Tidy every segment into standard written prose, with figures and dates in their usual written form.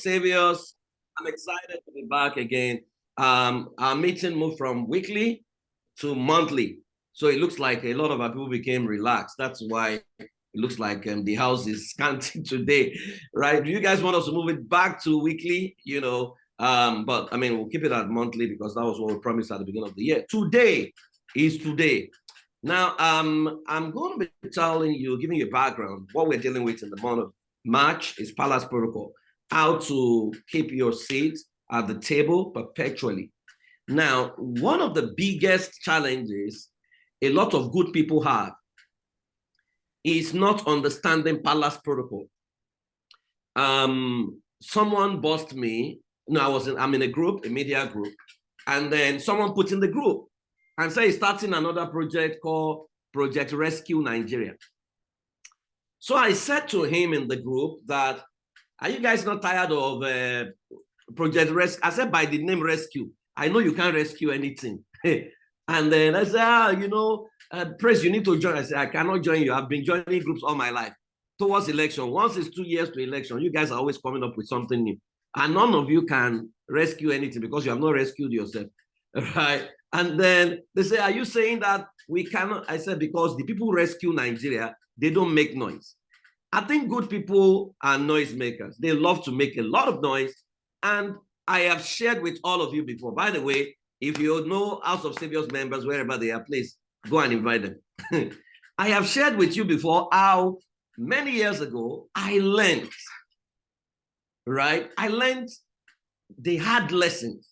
Saviors. I'm excited to be back again. Our meeting moved from weekly to monthly. So it looks like a lot of our people became relaxed. That's why it looks like the house is scanty today, right? Do you guys want us to move it back to weekly? But I mean, we'll keep it at monthly because that was what we promised at the beginning of the year. Today is today. Now, I'm going to be telling you, giving you a background. What we're dealing with in the month of March is Palace Protocol, how to keep your seat at the table perpetually. Now, one of the biggest challenges a lot of good people have is not understanding Palace Protocol. Someone bossed me. No, I'm in a group, a media group, and then someone put in the group and say he's starting another project called Project Rescue Nigeria. So I said to him in the group that, are you guys not tired of Project Rescue? I said, by the name Rescue, I know you can't rescue anything. And then I said, Praise, you need to join. I said, I cannot join you. I've been joining groups all my life. Towards election, once it's 2 years to election, you guys are always coming up with something new. And none of you can rescue anything because you have not rescued yourself, right? And then they say, are you saying that we cannot? I said, because the people who rescue Nigeria, they don't make noise. I think good people are noisemakers. They love to make a lot of noise. And I have shared with all of you before. By the way, if you know House of Saviors members, wherever they are, please go and invite them. I have shared with you before how many years ago I learned, right? I learned the hard lessons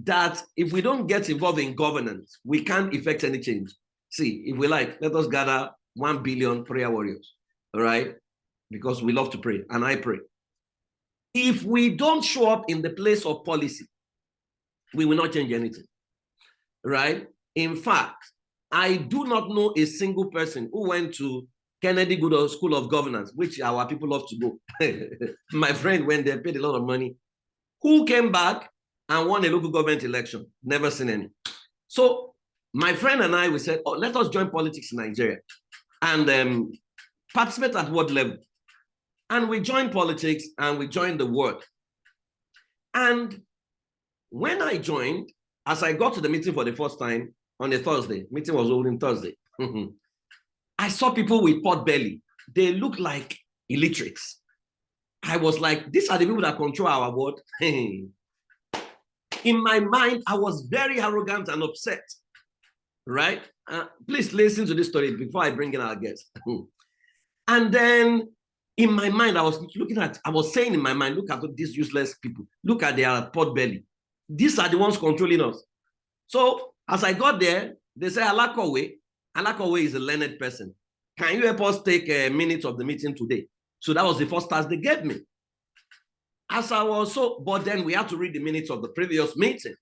that if we don't get involved in governance, we can't effect any change. See, if we like, let us gather 1 billion prayer warriors, all right? Because we love to pray, and I pray. If we don't show up in the place of policy, we will not change anything, right? In fact, I do not know a single person who went to Kennedy Goodall School of Governance, which our people love to go. My friend went there, paid a lot of money, who came back and won a local government election. Never seen any. So my friend and I, we said, oh, let us join politics in Nigeria and participate at world level. And we joined politics and we joined the world. And when I joined, as I got to the meeting for the first time on a Thursday, meeting was holding Thursday, I saw people with pot belly. They look like illiterates. I was like, these are the people that control our world. In my mind, I was very arrogant and upset, right? Please listen to this story before I bring in our guest. And then in my mind, I was saying in my mind, look at these useless people. Look at their pot belly. These are the ones controlling us. So as I got there, they say, Alakowe. Alakowe is a learned person. Can you help us take a minute of the meeting today? So that was the first task they gave me. But then we had to read the minutes of the previous meeting.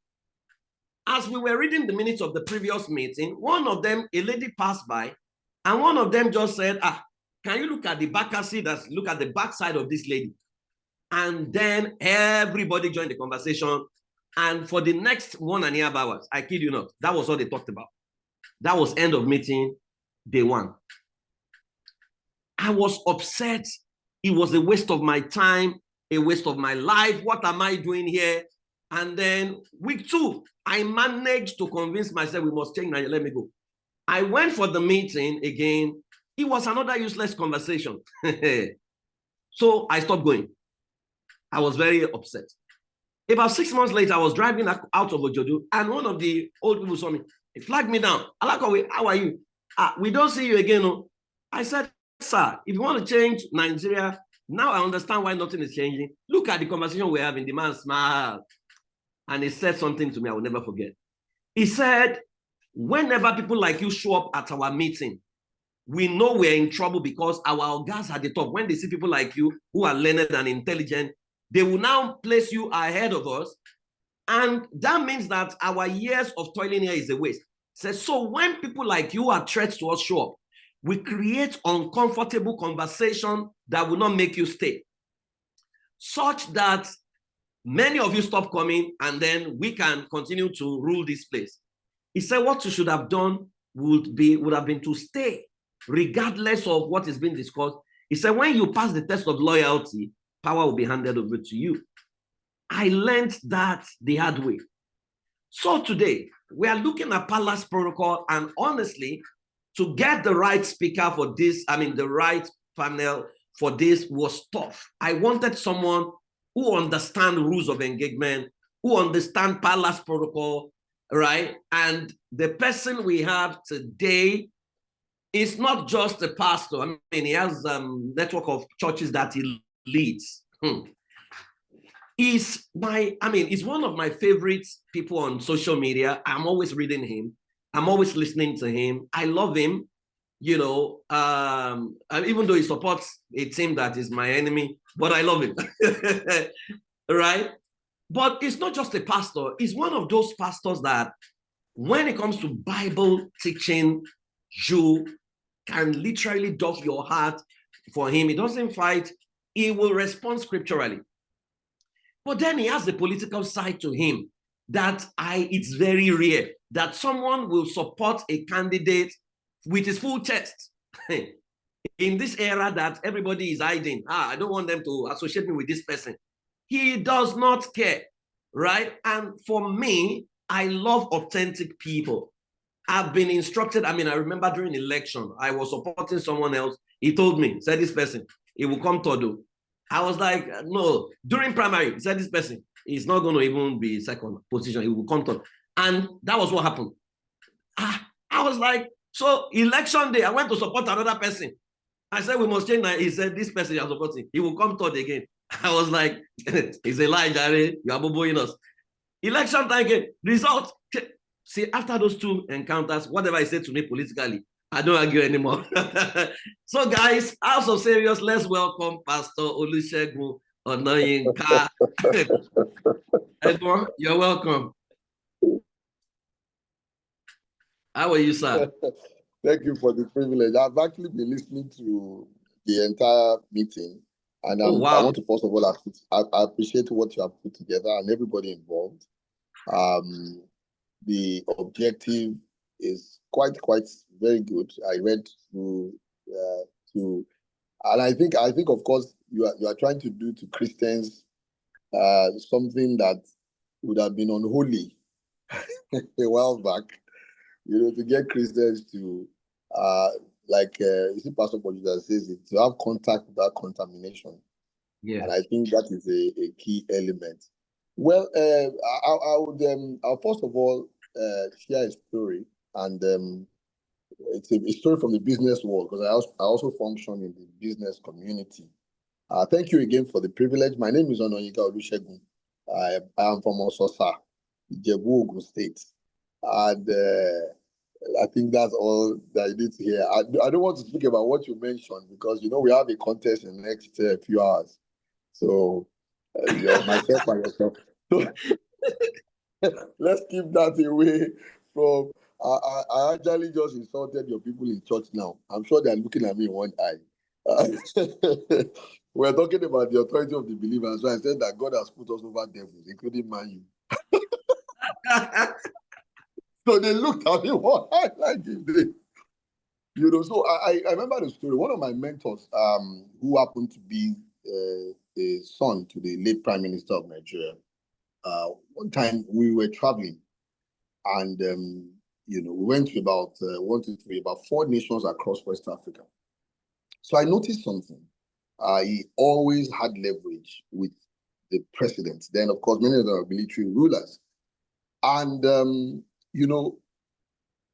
As we were reading the minutes of the previous meeting, one of them, a lady passed by, and one of them just said, can you look at the back seat? Look at the backside of this lady. And then everybody joined the conversation. And for the next 1.5 hours, I kid you not, that was all they talked about. That was end of meeting, day one. I was upset. It was a waste of my time, a waste of my life. What am I doing here? And then week 2, I managed to convince myself we must change. Let me go. I went for the meeting again. It was another useless conversation. So I stopped going. I was very upset. About 6 months later, I was driving out of Ojodu, and one of the old people saw me. He flagged me down. Alakowe, how are you? We don't see you again. No? I said, sir, if you want to change Nigeria, now I understand why nothing is changing. Look at the conversation we're having. The man smiled. And he said something to me I will never forget. He said, whenever people like you show up at our meeting, we know we're in trouble because our guys at the top, when they see people like you who are learned and intelligent, they will now place you ahead of us. And that means that our years of toiling here is a waste. So when people like you are threats to us show up, we create uncomfortable conversation that will not make you stay, such that many of you stop coming and then we can continue to rule this place. He said what you should have done would have been to stay regardless of what is being discussed. He said when you pass the test of loyalty, power will be handed over to you. I learned that the hard way. So today, we are looking at Palace Protocol, and honestly, to get the right speaker for this, the right panel for this was tough. I wanted someone who understands rules of engagement, who understands Palace Protocol, right? And the person we have today is not just a pastor. He has a network of churches that he leads. He's one of my favorite people on social media. I'm always reading him. I'm always listening to him. I love him, even though he supports a team that is my enemy, but I love him, right? But it's not just a pastor. He's one of those pastors that when it comes to Bible teaching, you can literally doff your heart for him. He doesn't fight. He will respond scripturally. But then he has the political side to him that it's very rare that someone will support a candidate with his full chest. In this era that everybody is hiding, I don't want them to associate me with this person. He does not care, right? And for me, I love authentic people. I've been instructed. I remember during election, I was supporting someone else. He told me, said this person, he will come Todo. I was like, no. During primary, he said this person, he's not going to even be second position. He will come Todo. And that was what happened. I was like, so election day, I went to support another person. I said, we must change that. He said, this person you are supporting, he will come Todo again. I was like, it's a lie, Jerry. You are boboing us. Election time again. Result. See, after those two encounters, whatever I said to me politically, I don't argue anymore. So, guys, House of Serious, let's welcome Pastor Olusegun Onoyinka. Edmond, you're welcome. How are you, sir? Thank you for the privilege. I've actually been listening to the entire meeting, and wow. I want to first of all, I appreciate what you have put together and everybody involved. The objective is quite very good. I went through and I think of course you are trying to do to Christians something that would have been unholy a while back, to get Christians to you see Pastor Bojuda says it, to have contact without contamination. Yeah. And I think that is a key element. Well, I'll first of all share a story, and it's a story from the business world, because I also function in the business community. Thank you again for the privilege. My name is Onoyinka Olusegun. I am from Ososa, Ijebu, Ogun State, and I think that's all that I need to hear. I don't want to speak about what you mentioned, because we have a contest in the next few hours. So myself and yourself. Let's keep that away from. I actually just insulted your people in church now. I'm sure they're looking at me in one eye. We're talking about the authority of the believers. So I said that God has put us over devils, including Man U. So they looked at me one eye like this. So I remember the story. One of my mentors, who happened to be a son to the late Prime Minister of Nigeria, one time we were traveling, and we went to about 4 nations across West Africa. So I noticed something. He always had leverage with the presidents. Then, of course, many of them are military rulers. And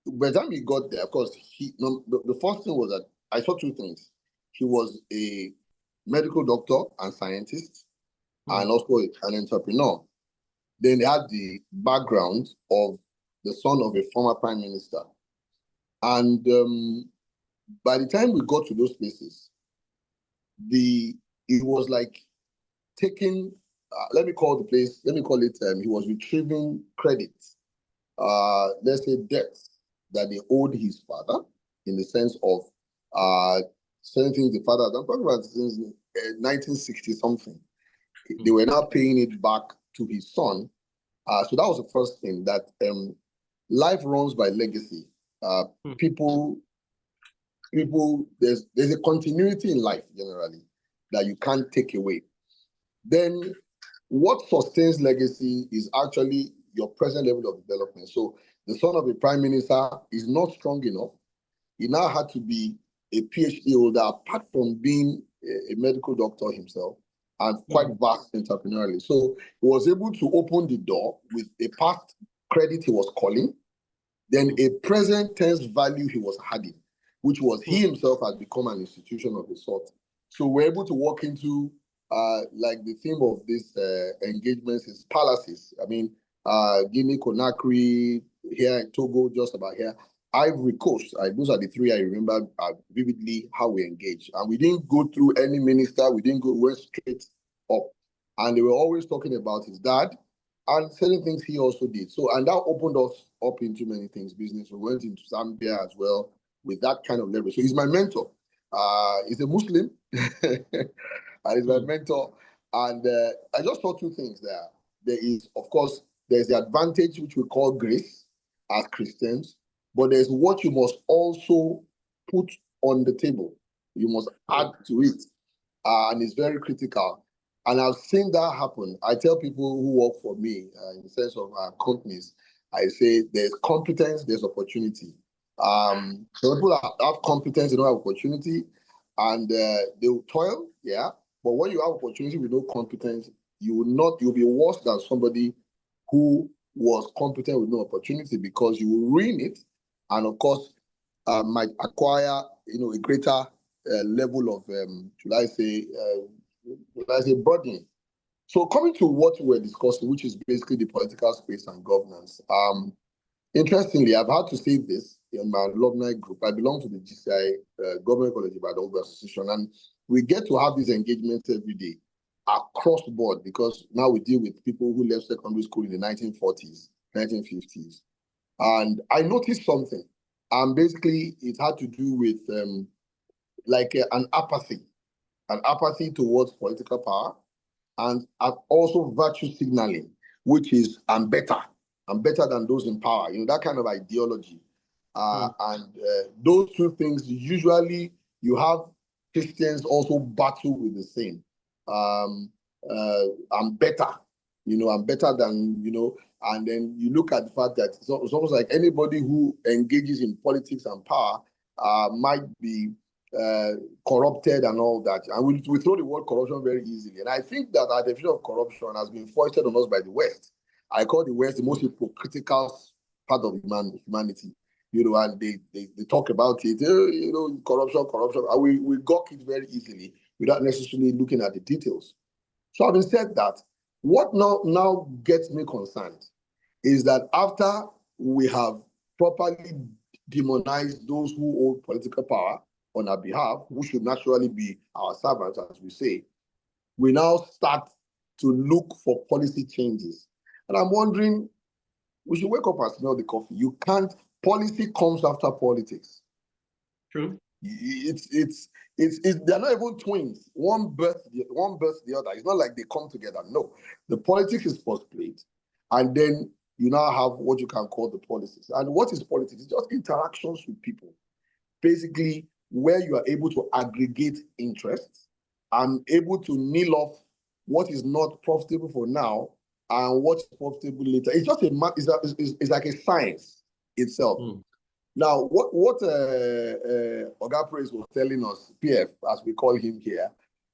by the time he got there, of course, the first thing was that I saw 2 things. He was a medical doctor and scientist, and also an entrepreneur. Then they had the background of the son of a former prime minister. And by the time we got to those places, it was like taking, let me call it, he was retrieving credit, let's say debts that they owed his father, in the sense of certain things the father, I'm talking about since 1960 something. They were now paying it back to his son. So that was the first thing, that life runs by legacy. People, there's a continuity in life generally that you can't take away. then what sustains legacy is actually your present level of development. So the son of a prime minister is not strong enough. He now had to be a PhD holder, apart from being a medical doctor himself, and quite vast entrepreneurially. So he was able to open the door with a past credit he was calling, then a present tense value he was adding, which was he himself had become an institution of the sort. So we're able to walk into like the theme of this engagements is palaces. I mean, Guinea, Conakry, here in Togo, just about here. Ivory Coast, those are the three I remember vividly how we engaged. And we didn't go through any minister, we went straight up. And they were always talking about his dad and certain things he also did. So, and that opened us up into many things, business. We went into Zambia as well with that kind of leverage. So he's my mentor. He's a Muslim, and he's my mentor. And I just saw two things there. There is, of course, there's the advantage which we call grace as Christians, but there's what you must also put on the table. You must add to it. And it's very critical. And I've seen that happen. I tell people who work for me in the sense of companies, I say there's competence, there's opportunity. Some people have competence, they don't have opportunity, and they will toil, yeah. But when you have opportunity with no competence, you'll be worse than somebody who was competent with no opportunity, because you will ruin it, and of course, might acquire, a greater level of, should I say, burden. So coming to what we're discussing, which is basically the political space and governance. Interestingly, I've had to say this in my alumni group. I belong to the GCI Government College Ibadan Association, and we get to have these engagements every day across the board, because now we deal with people who left secondary school in the 1940s, 1950s. And I noticed something, and basically it had to do with an apathy towards political power, and also virtue signaling, which is I'm better than those in power, that kind of ideology. And those two things, usually you have Christians also battle with the same. I'm better, I'm better than, and then you look at the fact that it's almost like anybody who engages in politics and power might be corrupted and all that. And we throw the word corruption very easily. And I think that our definition of corruption has been foisted on us by the West. I call the West the most hypocritical part of humanity. And they talk about it, corruption. And we gawk it very easily without necessarily looking at the details. So having said that, what now gets me concerned is that after we have properly demonized those who hold political power on our behalf, who should naturally be our servants, as we say, we now start to look for policy changes. And I'm wondering, we should wake up and smell the coffee. Policy comes after politics. True. They're not even twins. One births the other. It's not like they come together. No, the politics is first played, and then you now have what you can call the policies. And what is politics? It's just interactions with people, basically, where you are able to aggregate interests and able to nil off what is not profitable for now and what's profitable later. It's just it's like a science itself. Now, what Oga Praise was telling us, PF, as we call him here,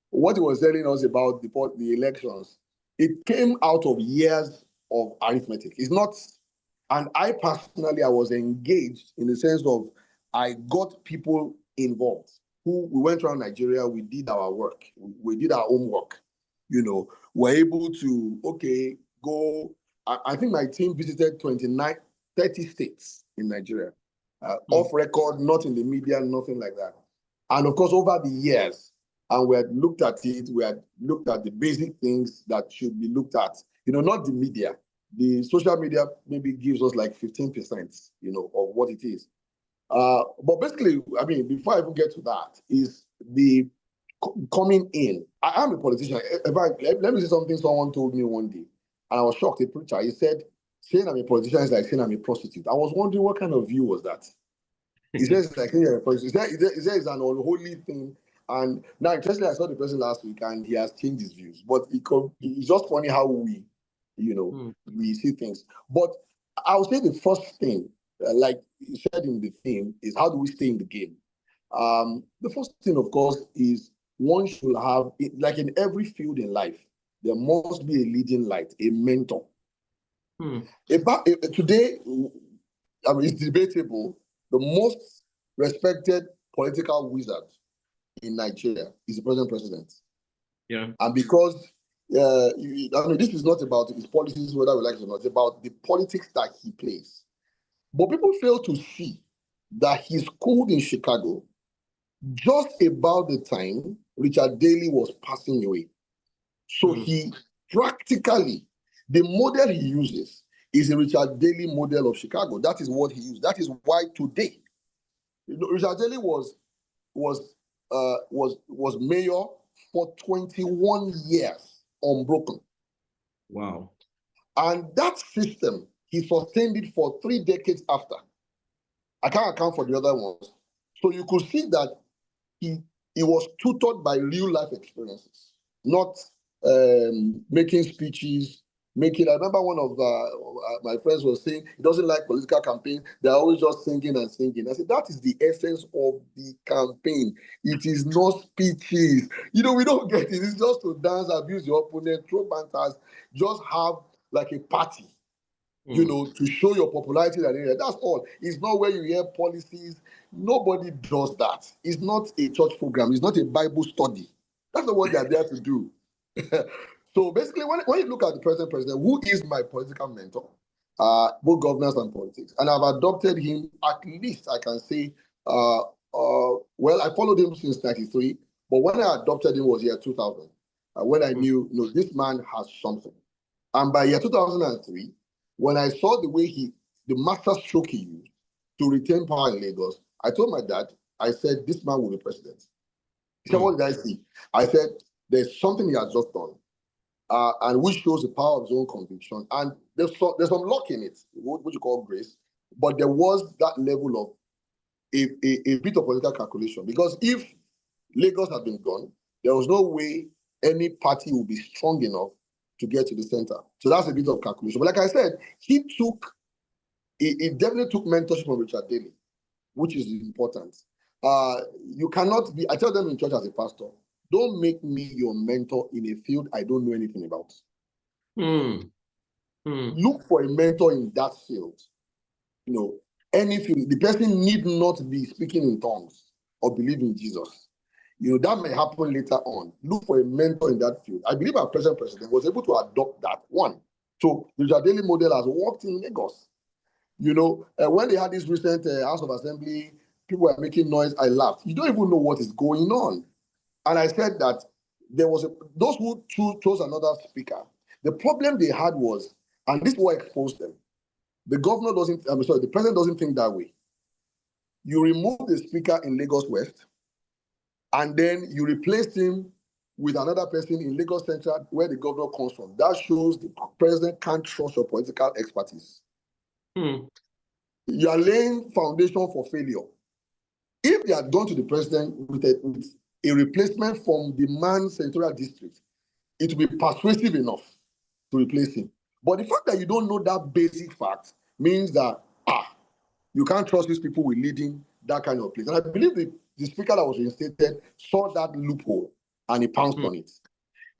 what he was telling us about the elections, it came out of years of arithmetic. It's not, and I personally, I was engaged in the sense of I got people involved. We went around Nigeria, we did our work, we did our homework. We're able to, go. I think my team visited 30 states in Nigeria. Off record, not in the media, nothing like that. And of course, over the years, and we had looked at it, we had looked at the basic things that should be looked at, not the media. The social media maybe gives us like 15%, of what it is. But basically, I mean, before I even get to that, is the coming in. I am a politician. Let me say something someone told me one day, and I was shocked. A preacher, he said, saying I'm a politician is like saying I'm a prostitute. I was wondering what kind of view was that. He says it's like saying you're a prostitute. He says it's an unholy thing, And now, interestingly, I saw the person last week, and he has changed his views. But it's just funny how we, we see things. But I would say the first thing, like you said in the theme, is how do we stay in the game? The first thing, of course, is one should have, like in every field in life, there must be a leading light, a mentor. Today, I mean, it's debatable. The most respected political wizard in Nigeria is the present president. Yeah. And because, I mean, this is not about his policies, whether we like it or not, it's about the politics that he plays. But people fail to see that he schooled in Chicago just about the time Richard Daley was passing away. So he practically, the model he uses is a Richard Daley model of Chicago. That is what he used. That is why today, Richard Daley was mayor for 21 years, unbroken. Wow. And that system, he sustained it for 3 decades after. I can't account for the other ones. So you could see that he was tutored by real life experiences, not making speeches. I remember one of my friends was saying he doesn't like political campaign. They're always just singing and singing. I said, that is the essence of the campaign. It is not speeches. We don't get it. It's just to dance, abuse your opponent, throw banters, just have like a party, to show your popularity in that area. That's all. It's not where you hear policies. Nobody does that. It's not a church program. It's not a Bible study. That's not what they're there to do. So basically, when you look at the present president, who is my political mentor, both governance and politics, and I've adopted him, at least I can say, well, I followed him since 93, but when I adopted him was year 2000, when I knew, this man has something. And by year 2003, when I saw the way the master stroke he used to retain power in Lagos, I told my dad, I said, this man will be president. He said, what did I see? I said, there's something he has just done, and which shows the power of his own conviction. And there's some luck in it, what you call grace, but there was that level of a bit of political calculation. Because if Lagos had been gone, there was no way any party would be strong enough to get to the center. So that's a bit of calculation. But like I said, he definitely took mentorship from Richard Daley, which is important. You cannot be, I tell them in church as a pastor, don't make me your mentor in a field I don't know anything about. Look for a mentor in that field. Any field. The person need not be speaking in tongues or believe in Jesus. That may happen later on. Look for a mentor in that field. I believe our present president was able to adopt that one. So the Richard Daley model has worked in Lagos. When they had this recent House of Assembly, people were making noise. I laughed. You don't even know what is going on. And I said that there was those who chose another speaker. The problem they had was, and this is what exposed them. The president doesn't think that way. You remove the speaker in Lagos West, and then you replace him with another person in Lagos Central, where the governor comes from. That shows the president can't trust your political expertise. You are laying foundation for failure. If they had gone to the president with a replacement from the man's senatorial district, it would be persuasive enough to replace him. But the fact that you don't know that basic fact means that you can't trust these people with leading that kind of place. And I believe the speaker that was reinstated saw that loophole and he pounced on it.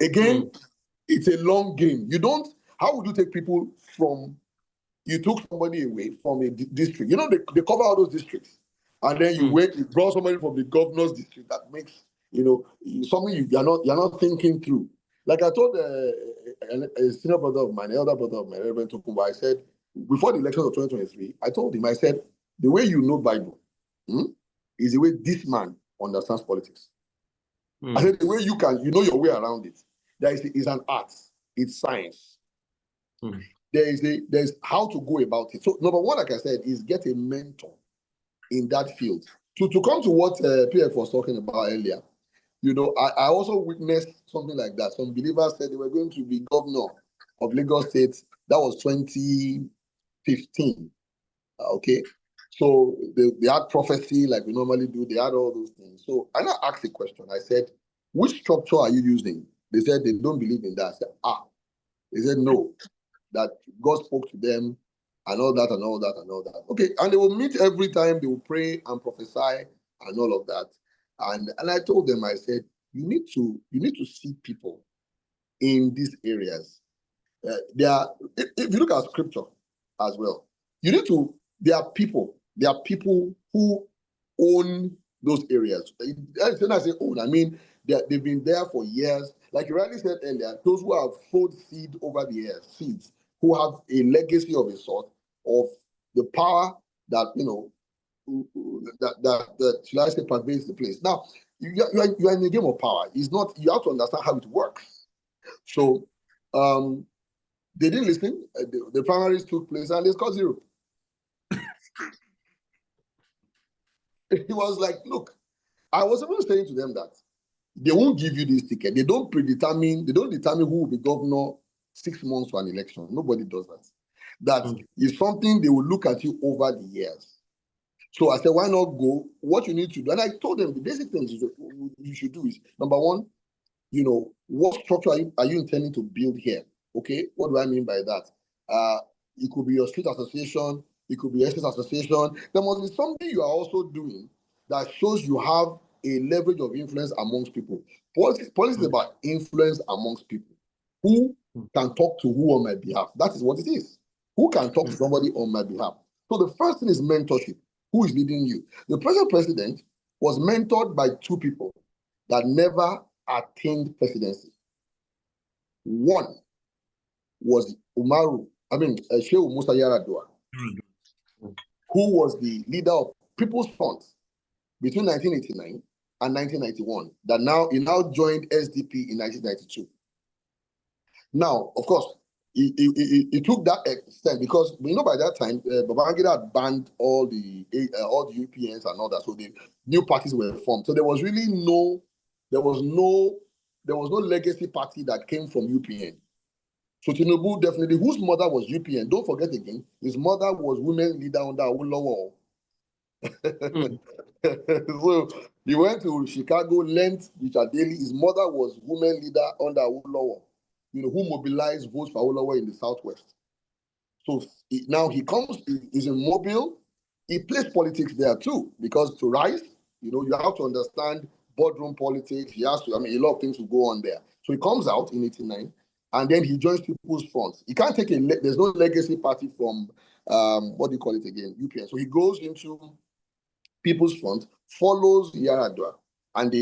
Again, it's a long game. How would you take people from, you took somebody away from a district? They cover all those districts. And then you brought somebody from the governor's district. That makes, something you're not thinking through. Like I told a senior brother of mine, elder brother of mine, Reverend Tokumba, I said, before the elections of 2023, I told him, I said, the way you know Bible is the way this man understands politics. I said, the way you know your way around it. Is an art, it's science. There's how to go about it. So number one, like I said, is get a mentor in that field. To come to what PF was talking about earlier, I also witnessed something like that. Some believers said they were going to be governor of Lagos State. That was 2015. Okay. So they had prophecy like we normally do. They had all those things. So I now asked a question. I said, which structure are you using? They said they don't believe in that. I said, They said no, that God spoke to them and all that and all that and all that. Okay, and they will meet every time, they will pray and prophesy and all of that. And I told them, I said, you need to see people in these areas. If you look at scripture as well, there are people who own those areas. When I say own, I mean they've been there for years. Like you rightly said earlier, those who have sowed seed over the years, seeds, who have a legacy of a sort of the power that, that should I say, pervades the place. Now, you are in a game of power. It's not, you have to understand how it works. So, they didn't listen. The primaries took place and they scored 0. It was like, look, I was even saying to them that they won't give you this ticket. They don't determine who will be governor 6 months to an election. Nobody does that. That is something they will look at you over the years. So I said, why not go? What you need to do, and I told them the basic things you should do is, number one, what structure are you intending to build here? Okay, what do I mean by that? It could be your street association, it could be your estate association. There must be something you are also doing that shows you have a leverage of influence amongst people. Politics is about influence amongst people. Who can talk to who on my behalf? That is what it is. Who can talk to somebody on my behalf? So the first thing is mentorship. Who is leading you? The present president was mentored by 2 people that never attained presidency. One was Shehu Musa Yaradua, who was the leader of People's Front between 1989 and 1991, he now joined SDP in 1992. Now, of course, he took that extent because by that time, Babangida had banned all the UPNs and all that, so the new parties were formed. So there was no legacy party that came from UPN. So Tinubu definitely, whose mother was UPN, don't forget again, his mother was women leader under Awolowo. So he went to Chicago, learned Richard Daley. His mother was women leader under Awolowo, who mobilized votes for Awolowo in the Southwest. So now he he's in Mobile. He plays politics there too, because to rise, you have to understand boardroom politics. He has to, a lot of things will go on there. So he comes out in 1989, and then he joins People's Front. He can't take there's no legacy party from, what do you call it again, UPN. So he goes into People's Front, follows Yaradua, and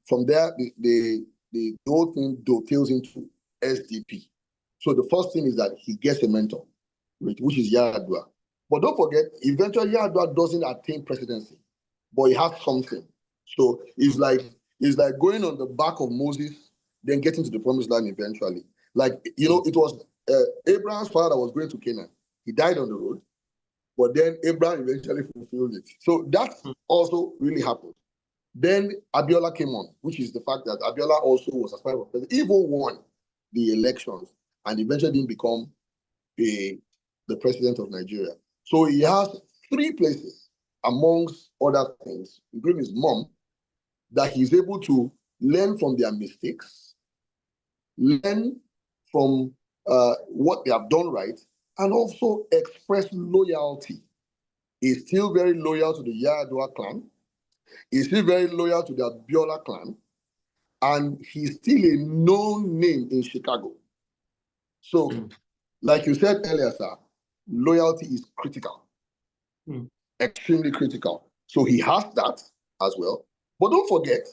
from there, the whole thing dovetails into SDP. So the first thing is that he gets a mentor, which is Yaradua. But don't forget, eventually Yaradua doesn't attain presidency, but he has something. So it's like going on the back of Moses, then getting to the promised land eventually. It was Abraham's father that was going to Canaan. He died on the road, but then Abraham eventually fulfilled it. So that also really happened. Then Abiola came on, which is the fact that Abiola also was aspiring for president. He even won the elections and eventually didn't become the president of Nigeria. So he has 3 places, amongst other things, including his mom, that he's able to learn from their mistakes, learn from what they have done right, and also express loyalty. He's still very loyal to the Yaradua clan. He's still very loyal to the Abiola clan. And he's still a known name in Chicago. So, like you said earlier, sir, loyalty is critical. Extremely critical. So he has that as well. But don't forget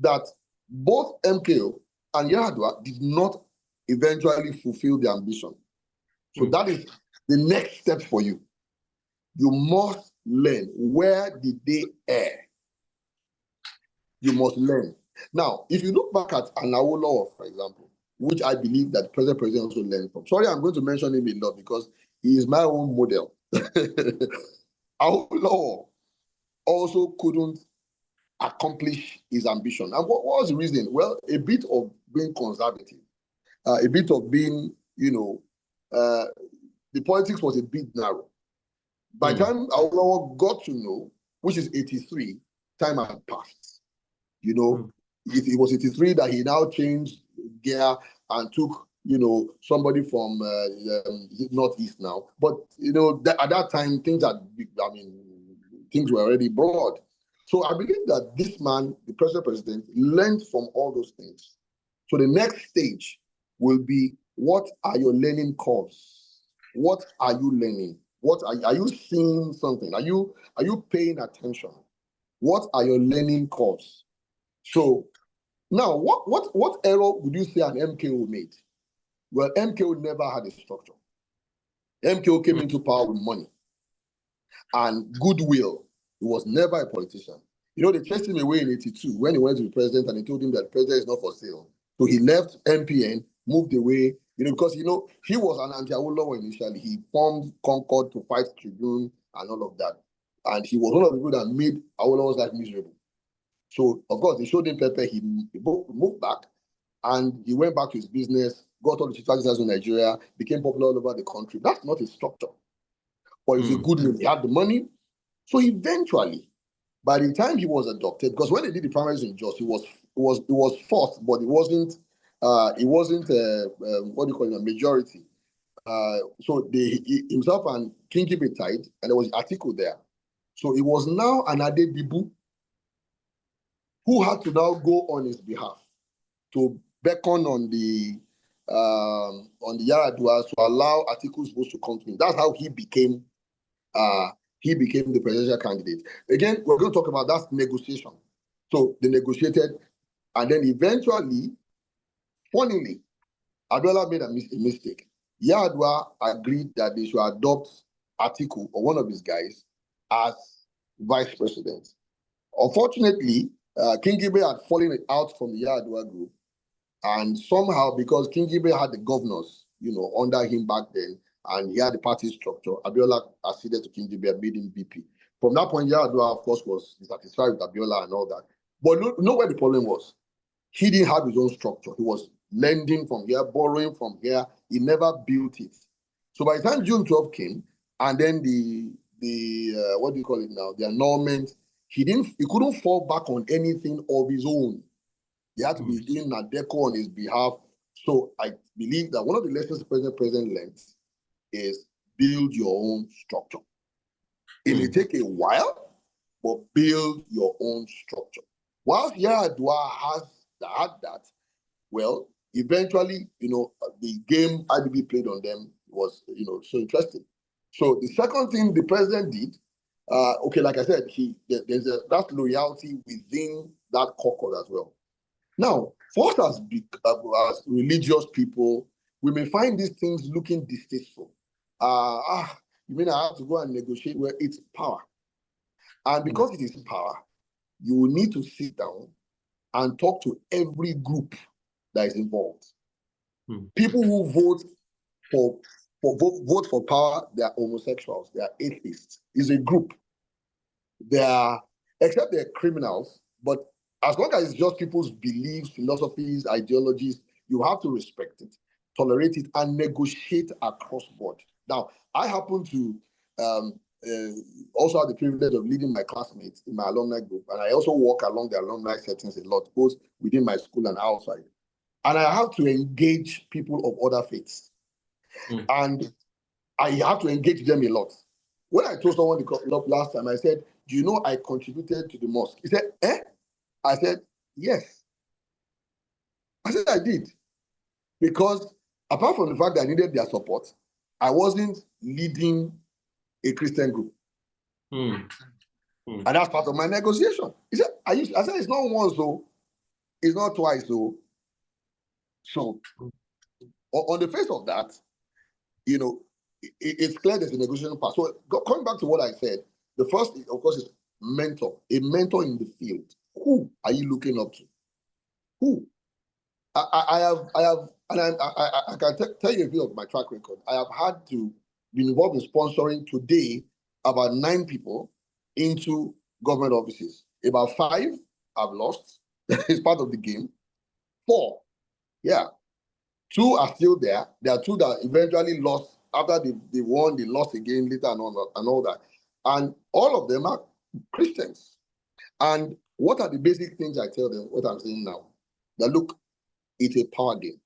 that both MKO and Yaradua did not eventually fulfill their ambition. So that is the next step for you. You must learn. Where did they err? You must learn. Now, if you look back at Awolowo, for example, which I believe that the present president also learned from. Sorry, I'm going to mention him a lot because he is my own model. Awolowo also couldn't accomplish his ambition. And what was the reason? Well, a bit of being conservative, a bit of being, the politics was a bit narrow. By the time Awolowo got to know, which is 83, time had passed. You know, it was 83 that he now changed gear and took, somebody from Northeast now. But, at that time, things were already broad. So I believe that this man, the present president, learned from all those things. So the next stage will be, what are your learning curves? What are you learning? What are you seeing something? Are you paying attention? What are your learning curves? So now, what error would you say an MKO made? Well, MKO never had a structure. MKO came into power with money and goodwill. He was never a politician. They chased him away in 82 when he went to the president and he told him that the president is not for sale. So he left MPN, moved away, because, he was an anti-Awolowo initially. He formed Concord to fight Tribune and all of that. And he was one of the people that made Awolowo's life miserable. So, of course, they showed him pepper. He moved back and he went back to his business, got all the chiefs in Nigeria, became popular all over the country. That's not his structure. But it's a good name. He had the money. So eventually, by the time he was adopted, because when they did the primaries in Jos, it was forced, but it wasn't what do you call it, a majority. So himself and Kingibe tied, and there was Atiku there. So it was now an Adedibu who had to now go on his behalf to beckon on the Yaradua to allow Atiku's votes to come to him. That's how he became the presidential candidate. Again, we're going to talk about that negotiation. So they negotiated, and then eventually, funnily, Abiola made a mistake. Yaradua agreed that they should adopt Atiku or one of his guys as vice president. Unfortunately, Kingibe had fallen out from the Yaradua group, and somehow, because Kingibe had the governors, under him back then, and he had the party structure, Abiola acceded to Kingibe and made him VP. From that point, Yaradua, of course, was dissatisfied with Abiola and all that. But know where the problem was. He didn't have his own structure. He was lending from here, borrowing from here. He never built it. So by the time June 12 came, and then the what do you call it now? The annulment, he couldn't fall back on anything of his own. He had to be doing Nadeco on his behalf. So I believe that one of the lessons the president learned is build your own structure. It may take a while, but build your own structure. Whilst Yaradua had that, well, eventually, the game IBB played on them was, so interesting. So the second thing the president did, like I said, there's that loyalty within that caucus as well. Now, for us as religious people, we may find these things looking distasteful. You mean I have to go and negotiate where it's power? And because it is power, you will need to sit down and talk to every group that is involved. People who vote for power, they are homosexuals, they are atheists. It's a group. Except they're criminals, but as long as it's just people's beliefs, philosophies, ideologies, you have to respect it, tolerate it, and negotiate across board. Now, I happen to also have the privilege of leading my classmates in my alumni group, and I also walk along the alumni settings a lot, both within my school and outside. And I have to engage people of other faiths. And I have to engage them a lot. When I told someone last time, I said, do you know I contributed to the mosque? He said, eh? I said, yes. I said, I did. Because apart from the fact that I needed their support, I wasn't leading a Christian group. And that's part of my negotiation. He said, I said, it's not once, though. It's not twice, though. So, on the face of that, it's clear there's a negotiation part. So, coming back to what I said, the first, of course, is mentor. A mentor in the field. Who are you looking up to? Who? I can tell you a bit of my track record. I have had to be involved in sponsoring today about 9 people into government offices. About 5 I've lost. It's part of the game. 4, yeah. 2 are still there. There are 2 that eventually lost after they won, they lost again later and all that. And all of them are Christians. And what are the basic things I tell them, what I'm saying now? That look, it's a power game.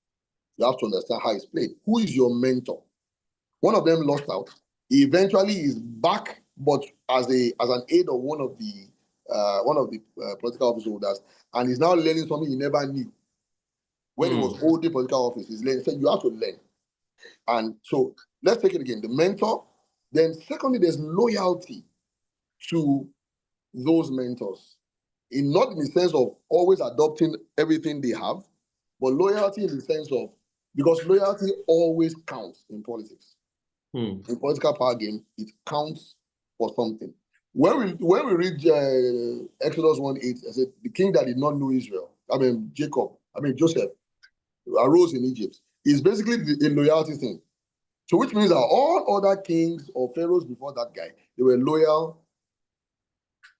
You have to understand how it's played. Who is your mentor? One of them lost out. He eventually is back, but as an aide of one of the political office holders, and he's now learning something he never knew. When he was holding political office, he's learning. He said, you have to learn. And so let's take it again. The mentor. Then secondly, there's loyalty to those mentors. Not in the sense of always adopting everything they have, but loyalty in the sense of, because loyalty always counts in politics. In political power game, it counts for something. When we read Exodus 1:8, I said, the king that did not know Israel, Joseph, arose in Egypt, is basically a loyalty thing. So which means that all other kings or pharaohs before that guy, they were loyal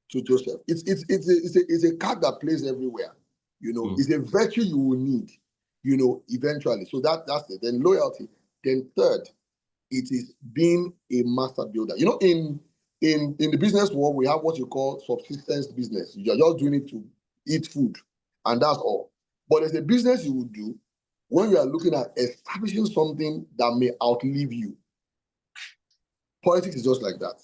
to Joseph. It's a card that plays everywhere. It's a virtue you will need, eventually. So that's it. Then loyalty. Then third, it is being a master builder. In the business world, we have what you call subsistence business. You're just doing it to eat food, and that's all. But there's a business you will do when you are looking at establishing something that may outlive you. Politics is just like that.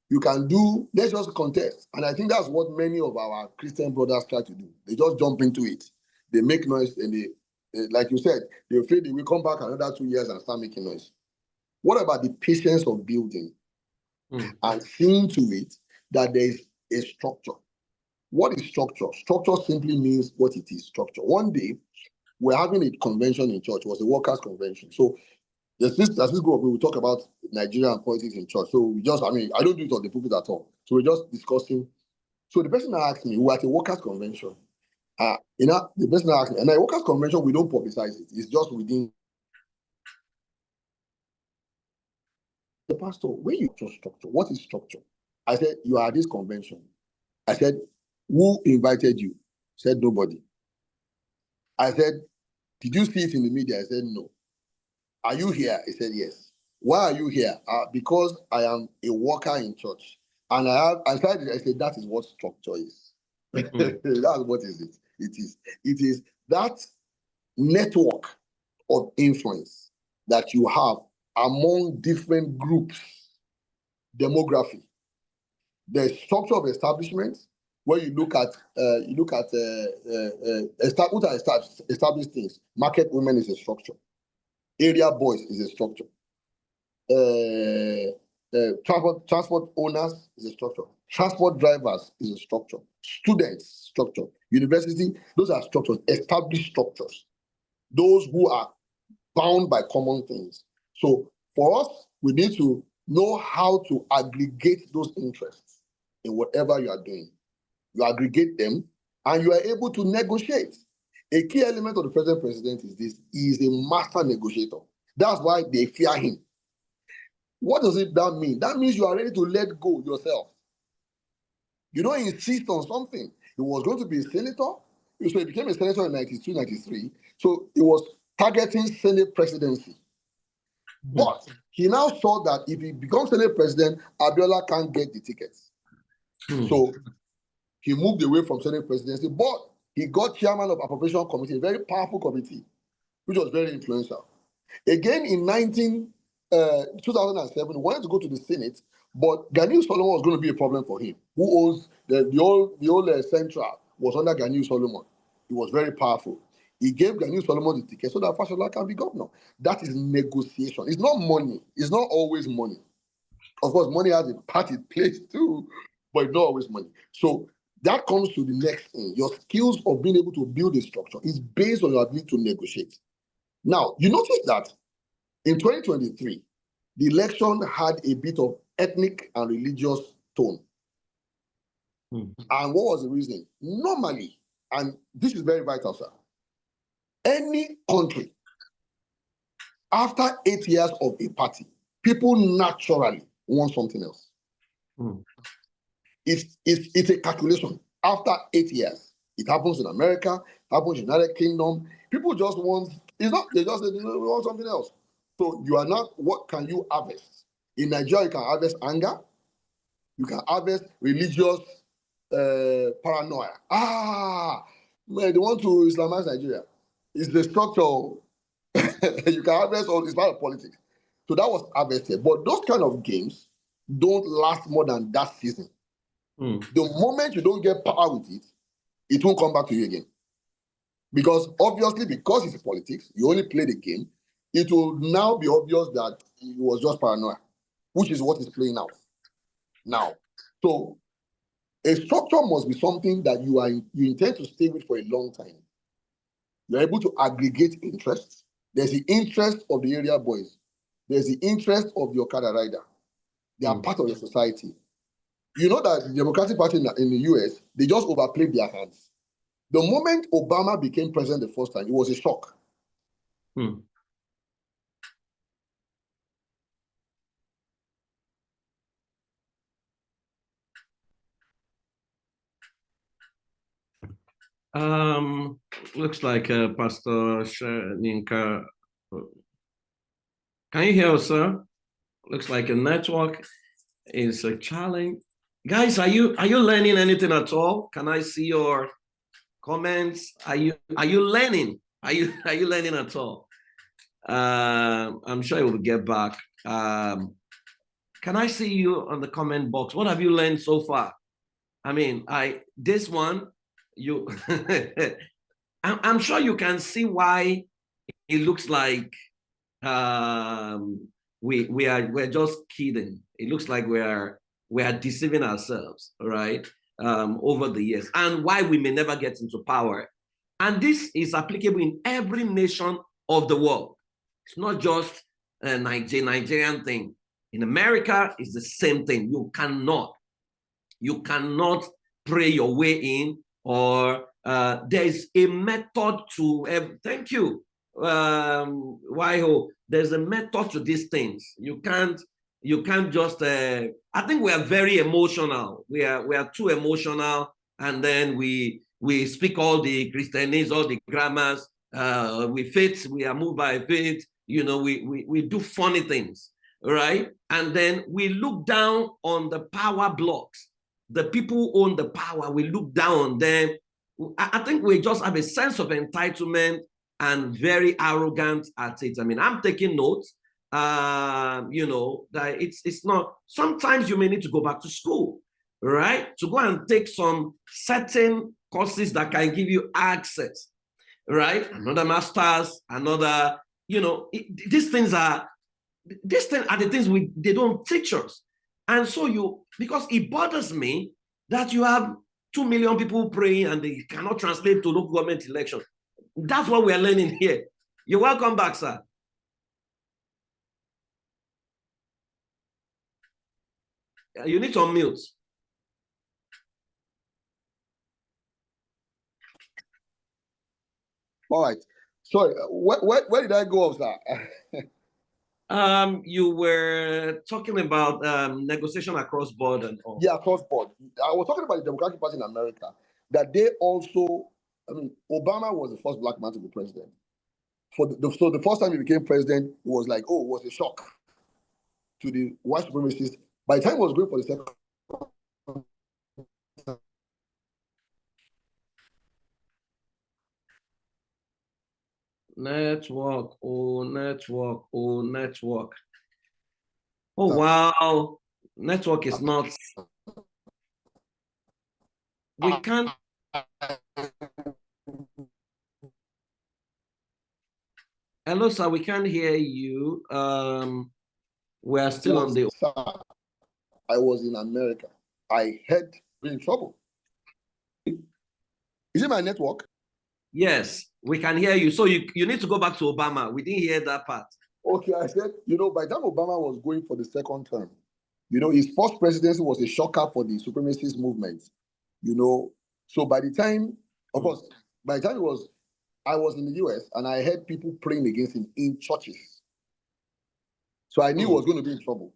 You can do, let's just contest. And I think that's what many of our Christian brothers try to do. They just jump into it. They make noise, and they like you said, they're afraid they will come back another 2 years and start making noise. What about the patience of building and seeing to it that there is a structure? What is structure? Structure simply means what it is, structure. One day, we're having a convention in church. It was a workers' convention. So there's this group of people, we talk about Nigeria and politics in church. So I don't do it on the pulpit at all. So we're just discussing. So the person asked me, we're at a workers' convention. The person asked me, and at a workers' convention, we don't publicize it. It's just within. The pastor, when you talk structure, what is structure? I said, you are at this convention. I said, who invited you? Said, nobody. I said, did you see it in the media? I said, no. Are you here? He said, yes. Why are you here? Because I am a worker in church. And I said, that is what structure is. That's what is it. It is that network of influence that you have among different groups. Demography. The structure of establishment, where you look at established things. Market women is a structure. Area boys is a structure. Transport owners is a structure. Transport drivers is a structure. Students, structure. University, those are structures, established structures. Those who are bound by common things. So for us, we need to know how to aggregate those interests in whatever you are doing. You aggregate them and you are able to negotiate. A key element of the present president is this: he is a master negotiator. That's why they fear him. What does that mean? That means you are ready to let go yourself. You don't insist on something. He was going to be a senator. So he became a senator in 92, 93. So he was targeting Senate presidency. But he now saw that if he becomes Senate president, Abiola can't get the tickets. So he moved away from Senate presidency, but he got chairman of appropriation committee, a very powerful committee, which was very influential. Again, in 2007, he wanted to go to the Senate, but Ganiyu Solomon was going to be a problem for him. Who owns the old Central was under Ganiyu Solomon. He was very powerful. He gave Ganiyu Solomon the ticket so that Fashola can be governor. That is negotiation. It's not money. It's not always money. Of course, money has a part it plays too, but it's not always money. So that comes to the next thing. Your skills of being able to build a structure is based on your ability to negotiate. Now, you notice that in 2023, the election had a bit of ethnic and religious tone. And what was the reason? Normally, and this is very vital, sir, any country, after 8 years of a party, people naturally want something else. It's a calculation. After 8 years, it happens in America, happens in the United Kingdom. People just want, they just say, we want something else. So you are not, what can you harvest? In Nigeria, you can harvest anger, you can harvest religious paranoia. Man, they want to Islamize Nigeria. It's the structure. You can harvest all, it's part of politics. So that was harvested. But those kind of games don't last more than that season. The moment you don't get power with it, it won't come back to you again. Because obviously, because it's politics, you only play the game, it will now be obvious that it was just paranoia, which is what is playing out now. So a structure must be something that you intend to stay with for a long time. You're able to aggregate interests. There's the interest of the area boys. There's the interest of the Okada rider. They are part of the society. You know that the Democratic Party in the US, they just overplayed their hands. The moment Obama became president the first time, it was a shock. Looks like Pastor Ninka. Can you hear us, sir? Looks like a network is a challenge. Guys, are you learning anything at all? Can I see your comments? Are you learning? Are you learning at all? I'm sure you will get back. Can I see you on the comment box? What have you learned so far? I mean, this one, you I'm sure you can see why it looks like we're just kidding. It looks like we are deceiving ourselves, right? Over the years, and why we may never get into power. And this is applicable in every nation of the world. It's not just a Nigerian thing. In America, it's the same thing. You cannot pray your way in, or there's a method to thank you. Why? There's a method to these things. You can't just I think we are very emotional. We are too emotional, and then we speak all the Christianese, all the grammars. We are moved by faith. You know, we do funny things, right? And then we look down on the power blocks. The people who own the power, we look down on them. I think we just have a sense of entitlement and very arrogant at it. I mean, I'm taking notes. You know, that it's not, sometimes you may need to go back to school, right? To go and take some certain courses that can give you access, right? Another master's, another, you know, these things are the things they don't teach us. And so because it bothers me that you have 2 million people praying and they cannot translate to local government election. That's what we're learning here. You're welcome back, sir. You need to unmute. All right. Sorry, where did I go off, sir? You were talking about negotiation across board and all. Yeah, across board. I was talking about the Democratic Party in America, that they also, I mean, Obama was the first black man to be president. So the first time he became president, it was like, oh, it was a shock to the white supremacists. By the time he was going for the second, network. Oh, wow. Network is not. We can't. Hello, sir. We can't hear you. We're still on the. I was in America. I had been in trouble. Is it my network? Yes, we can hear you. So you need to go back to Obama. We didn't hear that part. Okay, I said, you know, by the time Obama was going for the second term, you know, his first presidency was a shocker for the supremacist movement. You know, so by the time, of course, by the time I was in the US and I heard people praying against him in churches. So I knew he was going to be in trouble.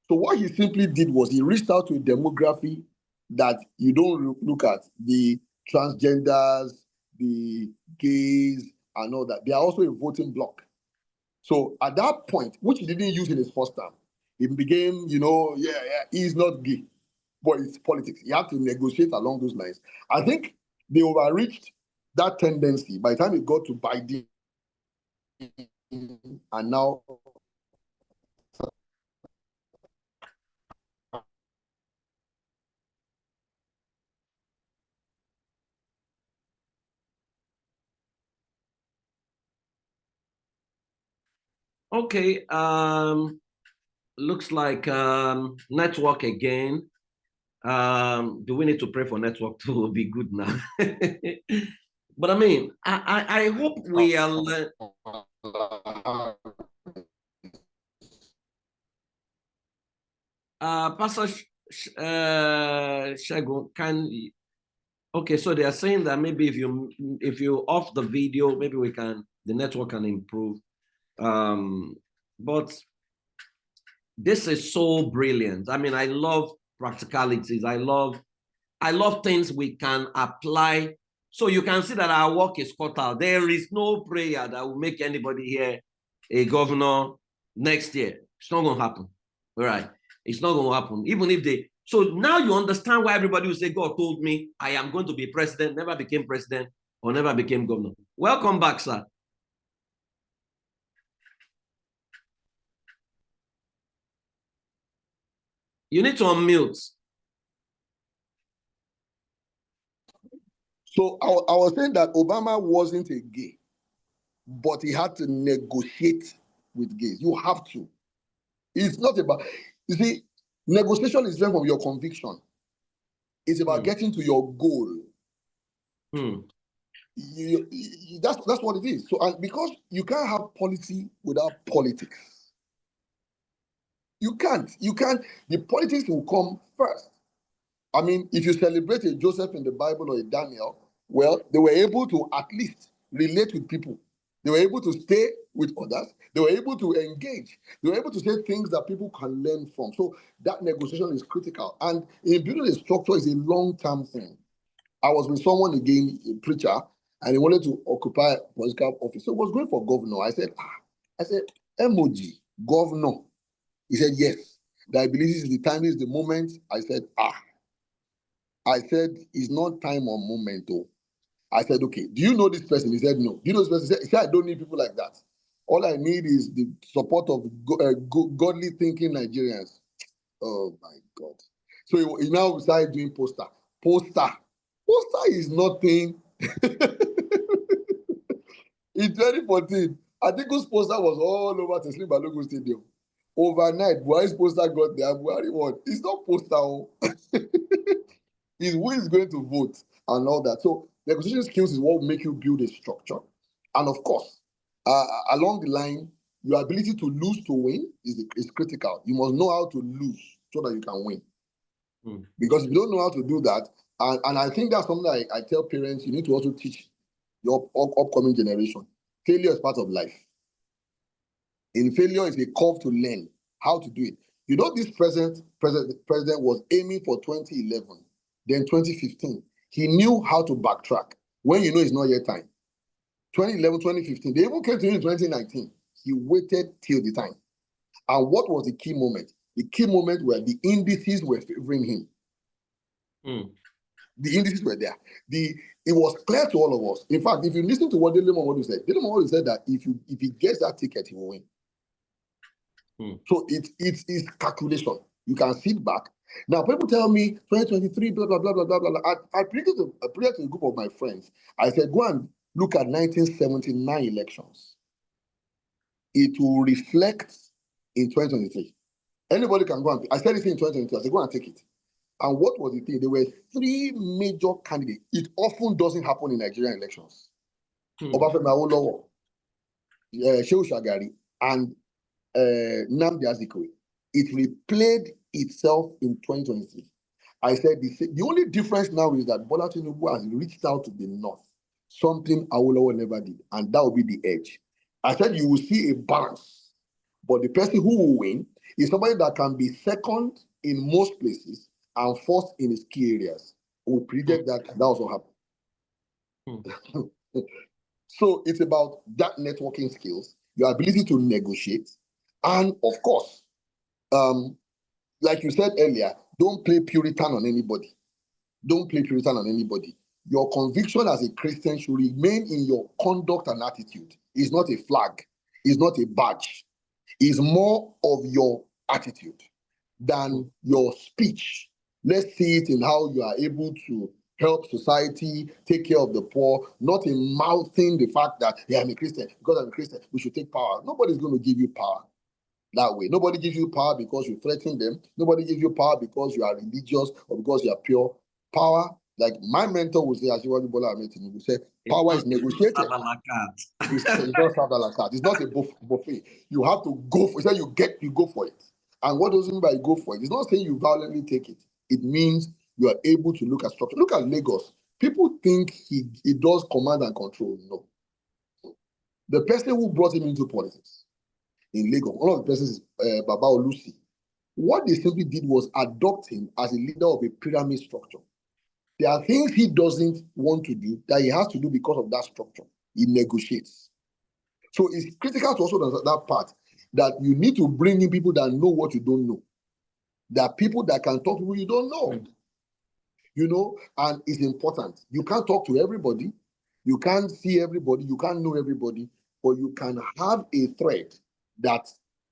So what he simply did was he reached out to a demography that you don't look at, the transgenders, the gays, and all that. They are also a voting bloc. So at that point, which he didn't use in his first term, it became, he's not gay, but it's politics. He had to negotiate along those lines. I think they overreached that tendency by the time it got to Biden, and now Okay. Looks like network again. Do we need to pray for network to be good now? But I mean, I hope we are. Pastor Segun, okay, so they are saying that maybe if you off the video, maybe the network can improve. But this is so brilliant. I mean, I love practicalities. I love things we can apply. So you can see that our work is cut out. There is no prayer that will make anybody here a governor next year. It's not going to happen. All right. It's not going to happen. Even if they. So now you understand why everybody will say, God told me I am going to be president, never became president, or never became governor. Welcome back, sir. You need to unmute. So I was saying that Obama wasn't a gay, but he had to negotiate with gays. You have to. It's not about, you see, negotiation is different from your conviction. It's about getting to your goal. That's what it is. So, and because you can't have policy without politics. You can't. The politics will come first. I mean, if you celebrate a Joseph in the Bible or a Daniel, well, they were able to at least relate with people. They were able to stay with others. They were able to engage. They were able to say things that people can learn from. So that negotiation is critical. And in building a structure is a long-term thing. I was with someone again, a preacher, and he wanted to occupy a political office. So he was going for governor. I said, emoji, governor. He said, yes. That I believe this is the time, this is the moment. I said, I said, it's not time or moment, though. I said, okay, do you know this person? He said, no. Do you know this person? He said, I don't need people like that. All I need is the support of godly thinking Nigerians. Oh, my God. So he now started doing poster. Poster is nothing. In 2014, Atiku's poster was all over Teslim Balogun Stadium. Overnight, Buhari's poster got there. Buhari won. It's not poster. It's who is going to vote and all that. So negotiation skills is what will make you build a structure. And of course, along the line, your ability to lose to win is critical. You must know how to lose so that you can win. Because if you don't know how to do that, and I think that's something I tell parents, you need to also teach your upcoming generation. Failure is part of life. In failure is a curve to learn how to do it. You know, this president was aiming for 2011, then 2015. He knew how to backtrack when you know it's not yet time. 2011, 2015, they even came to him in 2019. He waited till the time. And what was the key moment? The key moment where the indices were favoring him. The indices were there. It was clear to all of us. In fact, if you listen to what Dele Momodu said that if he gets that ticket, he will win. So it's calculation. You can sit back. Now, people tell me 2023, blah, blah, blah, blah, blah, blah. I predicted to a group of my friends. I said, go and look at 1979 elections. It will reflect in 2023. Anybody can go and, I said it in 2022. I said, go and take it. And what was the thing? There were three major candidates. It often doesn't happen in Nigerian elections. Obafemi Awolowo, Shehu Shagari, and Nnamdi Azikiwe. It replayed itself in 2023. I said the only difference now is that Bola Tinubu has reached out to the north, something Awolowo never did, and that will be the edge. I said you will see a balance, but the person who will win is somebody that can be second in most places and first in his key areas. We predict that also happened. So it's about that networking skills. your ability to negotiate, and of course, like you said earlier, don't play Puritan on anybody. Don't play Puritan on anybody. Your conviction as a Christian should remain in your conduct and attitude. It's not a flag. It's not a badge. It's more of your attitude than your speech. Let's see it in how you are able to help society, take care of the poor, not in mouthing the fact that, yeah, I'm a Christian. Because I'm a Christian, we should take power. Nobody's going to give you power that way. Nobody gives you power because you threaten them. Nobody gives you power because you are religious or because you are pure. Power, like my mentor would say, Asiwaju Bola Ahmed Tinubu would say, power is negotiated. It's not served a la carte. It's not a buffet. You have to go for it. It's like you go for it. And what does it mean by go for it? It's not saying you violently take it. It means you are able to look at structure. Look at Lagos. People think he does command and control. No. The person who brought him into politics in Lagos, one of the persons is Baba Olusi. What they simply did was adopt him as a leader of a pyramid structure. There are things he doesn't want to do that he has to do because of that structure. He negotiates. So it's critical to also that part that you need to bring in people that know what you don't know. There are people that can talk to people you don't know. You know, and it's important. You can't talk to everybody. You can't see everybody. You can't know everybody. But you can have a thread that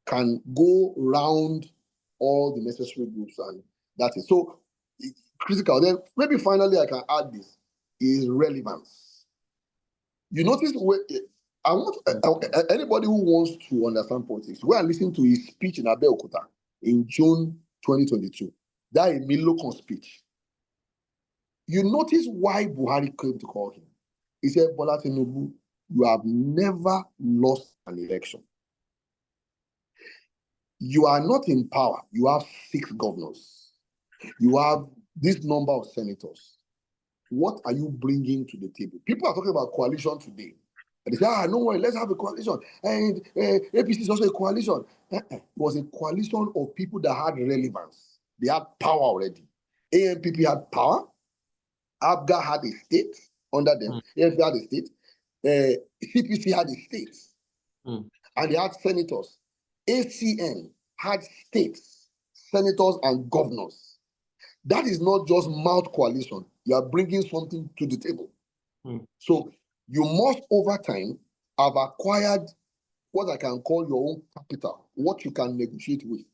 can go round all the necessary groups, and that is so critical. Then maybe finally I can add this is relevance. You notice I want anybody who wants to understand politics, go and listen to his speech in Abeokuta in June 2022. That Emilokon speech. You notice why Buhari came to call him. He said, Bola Tinubu, you have never lost an election. You are not in power. You have 6 governors. You have this number of senators. What are you bringing to the table? People are talking about coalition today. And they say, no worry, let's have a coalition. And APC is also a coalition. It was a coalition of people that had relevance. They had power already. ANPP had power. ABGA had a state under them. ANPP had a state. CPC had a state. And they had senators. ACN had states, senators, and governors. That is not just mouth coalition. You are bringing something to the table. So you must, over time, have acquired what I can call your own capital, what you can negotiate with.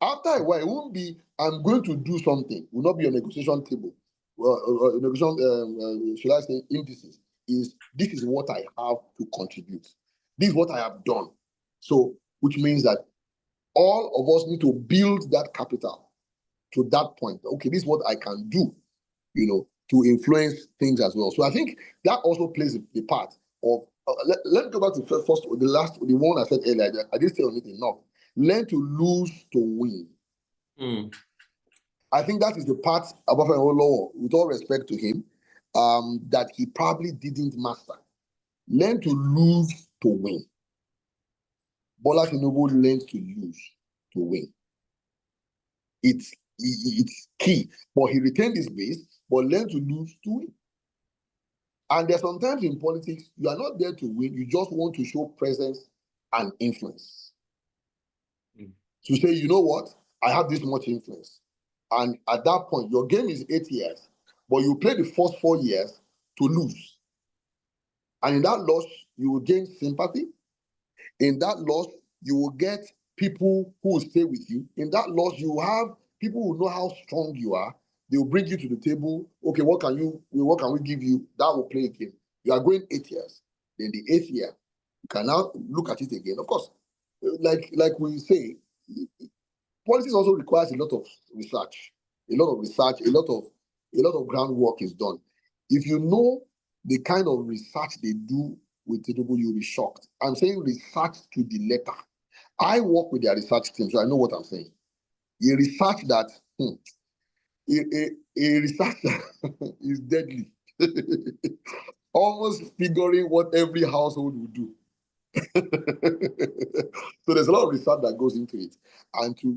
After a while, it won't be, I'm going to do something. It will not be a negotiation table. Negotiation, should I say, indices. This is what I have to contribute. This is what I have done. So, which means that all of us need to build that capital to that point. Okay, this is what I can do, you know, to influence things as well. So I think that also plays the part of, let me go back to the one I said earlier. I didn't say on it enough. Learn to lose to win. I think that is the part about Olowo, with all respect to him, that he probably didn't master. Learn to lose to win. Bola Tinubu learned to lose to win. It's key, but he retained his base, but learned to lose to win. And there's sometimes in politics, you are not there to win, you just want to show presence and influence. To say, you know what, I have this much influence. And at that point, your game is 8 years, but you play the first 4 years to lose. And in that loss, you will gain sympathy. In that loss, you will get people who will stay with you. In that loss, you will have people who know how strong you are. They will bring you to the table. Okay, what can we give you? That will play a game. You are going 8 years. Then the 8th year, you can now look at it again. Of course, like we say, politics also requires a lot of research. A lot of groundwork is done. If you know the kind of research they do with Tinubu, you'll be shocked. I'm saying research to the letter. I work with their research team, so I know what I'm saying. A research that a research that is deadly. Almost figuring what every household would do. So there's a lot of research that goes into it,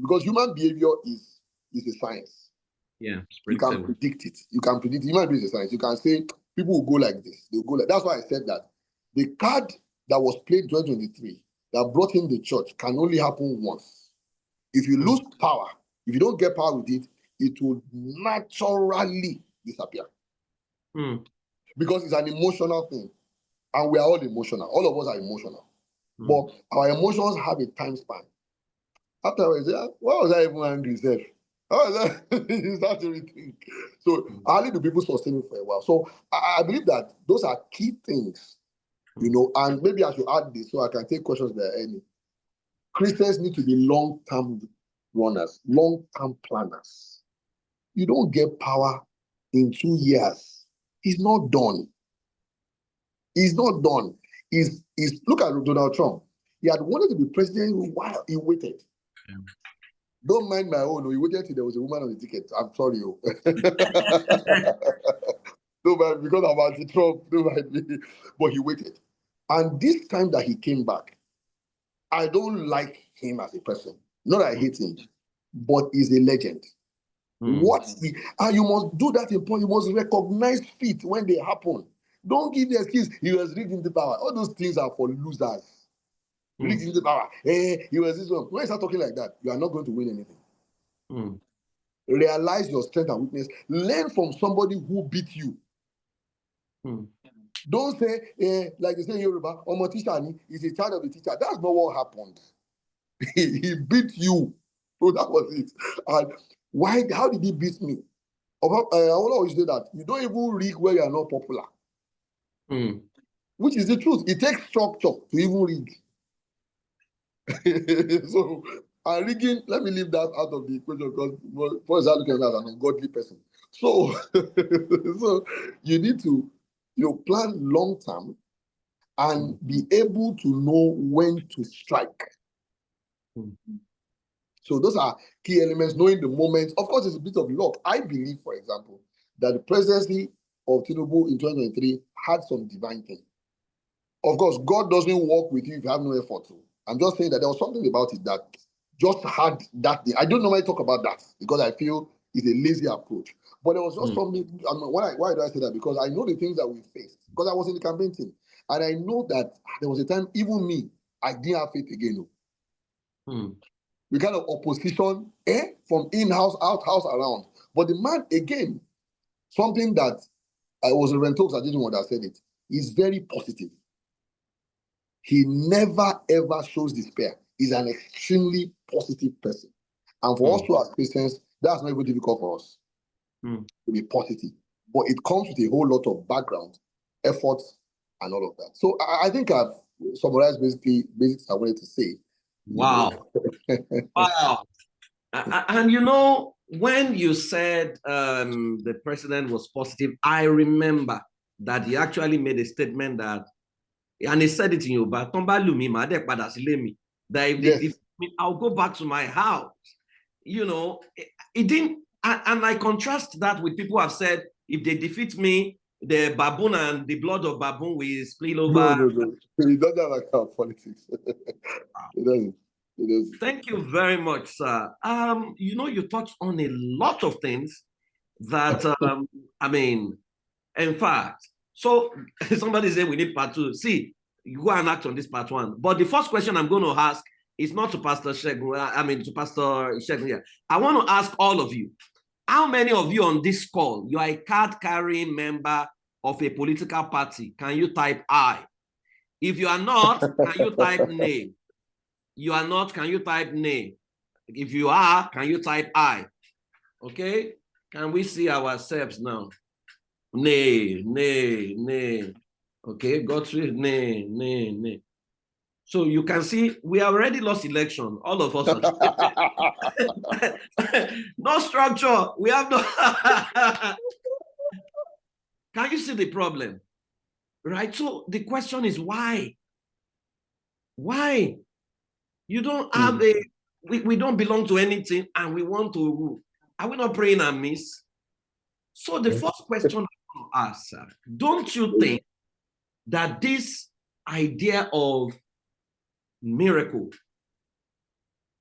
because human behavior is a science. Yeah, you can predict it. You can predict human behavior is a science. You can say people will go like this. They'll go like. That's why I said that the card that was played in 2023 that brought in the church can only happen once. If you lose power, if you don't get power with it, it will naturally disappear. Because it's an emotional thing. And we are all emotional. All of us are emotional. But our emotions have a time span. Afterwards, why was I even angry, sir? How was I? You start to rethink. So, hardly do people sustain it for a while. So, I believe that those are key things, you know, and maybe I should add this so I can take questions there. Any Christians need to be long-term runners, long-term planners. You don't get power in 2 years. It's not done. It's not done. Is look at Donald Trump. He had wanted to be president while he waited. Don't mind my own. He waited till there was a woman on the ticket. I'm sorry. Don't mind because I'm anti-Trump. Don't mind me. But he waited. And this time that he came back, I don't like him as a person. Not that I hate him, but he's a legend. And you must do that in point. You must recognize feat when they happen. Don't give the excuse he was rigged into power. All those things are for losers. Rigged into power. He was this one. When you start talking like that, you are not going to win anything. Realize your strength and weakness. Learn from somebody who beat you. Don't say, like they say in Yoruba, Omo teacher is a child of the teacher. That's not what happened. He beat you. So that was it. And how did he beat me? I will always say that you don't even rig where you are not popular. Which is the truth. It takes structure to even rig. So, rigging, let me leave that out of the equation because first I look at that as an ungodly person. So, so you need to plan long term and be able to know when to strike. So those are key elements, knowing the moment. Of course, it's a bit of luck. I believe, for example, that the presidency of Tinubu in 2023 had some divine thing. Of course, God doesn't work with you if you have no effort to. I'm just saying that there was something about it that just had that thing. I don't normally talk about that because I feel it's a lazy approach. But there was just something. Why do I say that? Because I know the things that we faced. Because I was in the campaign team. And I know that there was a time, even me, I didn't have faith again. The kind of opposition, from in-house, out-house, around. But the man, again, something that I was a Rentokes, I didn't want to say it, is very positive. He never, ever shows despair. He's an extremely positive person. And for us who are Christians, that's not even difficult for us to be positive. But it comes with a whole lot of background, effort, and all of that. So I think I've summarized basics I wanted to say. Wow. Wow. And when you said the president was positive, I remember that he actually made a statement that, and he said it in Yoruba, that if they defeat me, I'll go back to my house. It didn't, and I contrast that with people who have said, if they defeat me, the baboon and the blood of baboon will spill over. No. He doesn't have that kind of politics. It doesn't. Thank you very much, sir. You touched on a lot of things that, in fact, so somebody said we need part 2. See, you go and act on this part 1. But the first question I'm going to ask is not to Pastor Segun, to Pastor Segun here. I want to ask all of you, how many of you on this call, you are a card-carrying member of a political party? Can you type I? If you are not, can you type nay? You are not, can you type nay? If you are, can you type I? Okay? Can we see ourselves now? Nay. Okay, Godfrey, nay. So you can see we already lost election. All of us are. No structure. We have no. Can you see the problem? Right? So the question is why? Why? You don't have we don't belong to anything and we want to rule. Are we not praying amiss? So the first question I want to ask, sir, don't you think that this idea of miracle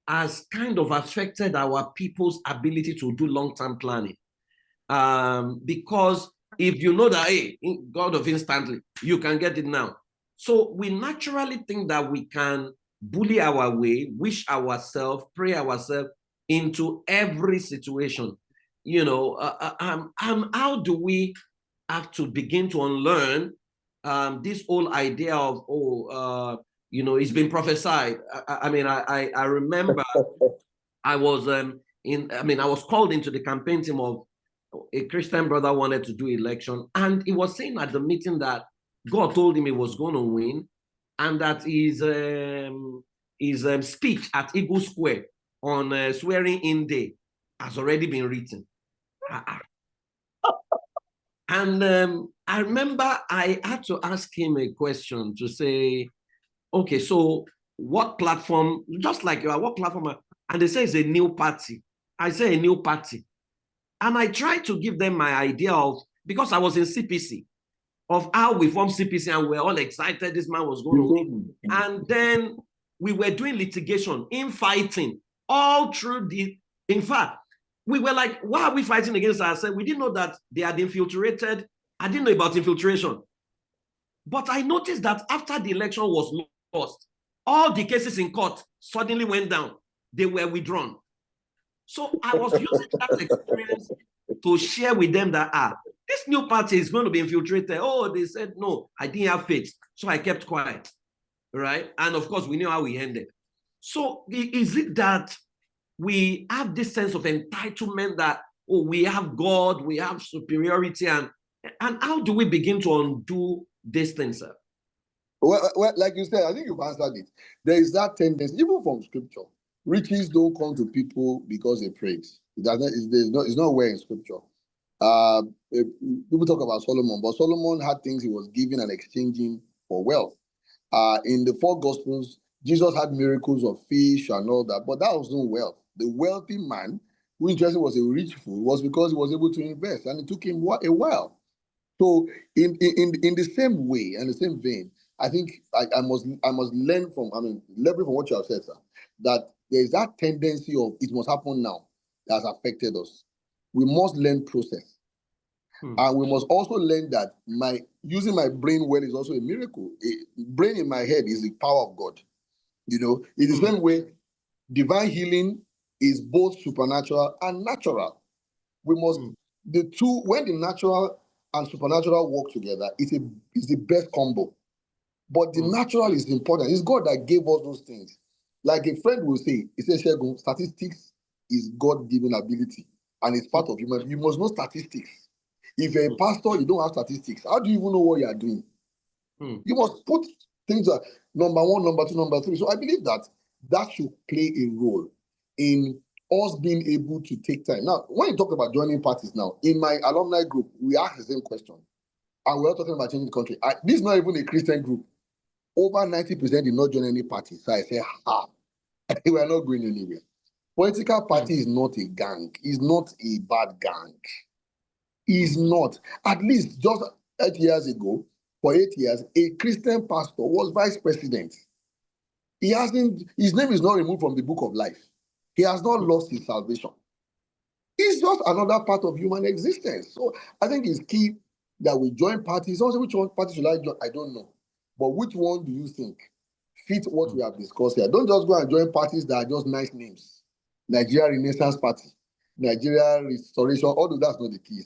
has kind of affected our people's ability to do long-term planning? Because if you know that, hey, God of instantly, you can get it now. So we naturally think that we can bully our way, wish ourselves, pray ourselves into every situation. You know, how do we have to begin to unlearn this whole idea of, you know, it's been prophesied. I mean, I remember I was I was called into the campaign team of a Christian brother wanted to do election, and he was saying at the meeting that God told him he was going to win, and that his speech at Eagle Square on swearing in day has already been written. And I remember I had to ask him a question to say, okay, so what platform, just like you are, what platform? And they say it's a new party. I say a new party. And I tried to give them my idea of, because I was in CPC, of how we formed CPC and we're all excited this man was going to win. And then we were doing litigation, infighting, all through in fact, we were like, why are we fighting against ourselves? We didn't know that they had infiltrated. I didn't know about infiltration. But I noticed that after the election was lost, all the cases in court suddenly went down. They were withdrawn. So I was using that experience to share with them that, this new party is going to be infiltrated. Oh, they said, no, I didn't have faith. So I kept quiet, right? And of course, we knew how we ended. So is it that we have this sense of entitlement that, oh, we have God, we have superiority, and how do we begin to undo these things, sir? Well, like you said, I think you've answered it. There is that tendency, even from scripture. Riches don't come to people because they prayed. It's not where in scripture. People talk about Solomon, but Solomon had things he was giving and exchanging for wealth. In the four gospels, Jesus had miracles of fish and all that, but that was no wealth. The wealthy man, who interested was a rich fool, was because he was able to invest, and it took him a while. So, in the same way and the same vein, I think I must learn from, leverage from what you have said, sir, that there is that tendency of it must happen now that has affected us. We must learn process. And we must also learn that using my brain well is also a miracle. Brain in my head is the power of God. You know, in the same way, divine healing is both supernatural and natural. We must, the two, when the natural and supernatural work together, it's the best combo. But the natural is important. It's God that gave us those things. Like a friend will say, he says, Shegun, statistics is God-given ability, and it's part of human. You must know statistics. If you're a pastor, you don't have statistics. How do you even know what you are doing? You must put things at number one, number two, number three. So I believe that should play a role in us being able to take time. Now, when you talk about joining parties now, in my alumni group, we ask the same question. And we're all talking about changing the country. This is not even a Christian group. Over 90% did not join any party. So I say, we're not going anywhere. Political party is not a gang. It's not a bad gang. It's not. At least just 8 years ago, for 8 years, a Christian pastor was vice president. His name is not removed from the book of life. He has not lost his salvation. It's just another part of human existence. So I think it's key that we join parties. Also, which one party should I join? I don't know. But which one do you think fit what we have discussed here? Don't just go and join parties that are just nice names. Nigeria Renaissance Party, Nigeria Restoration, although that's not the key.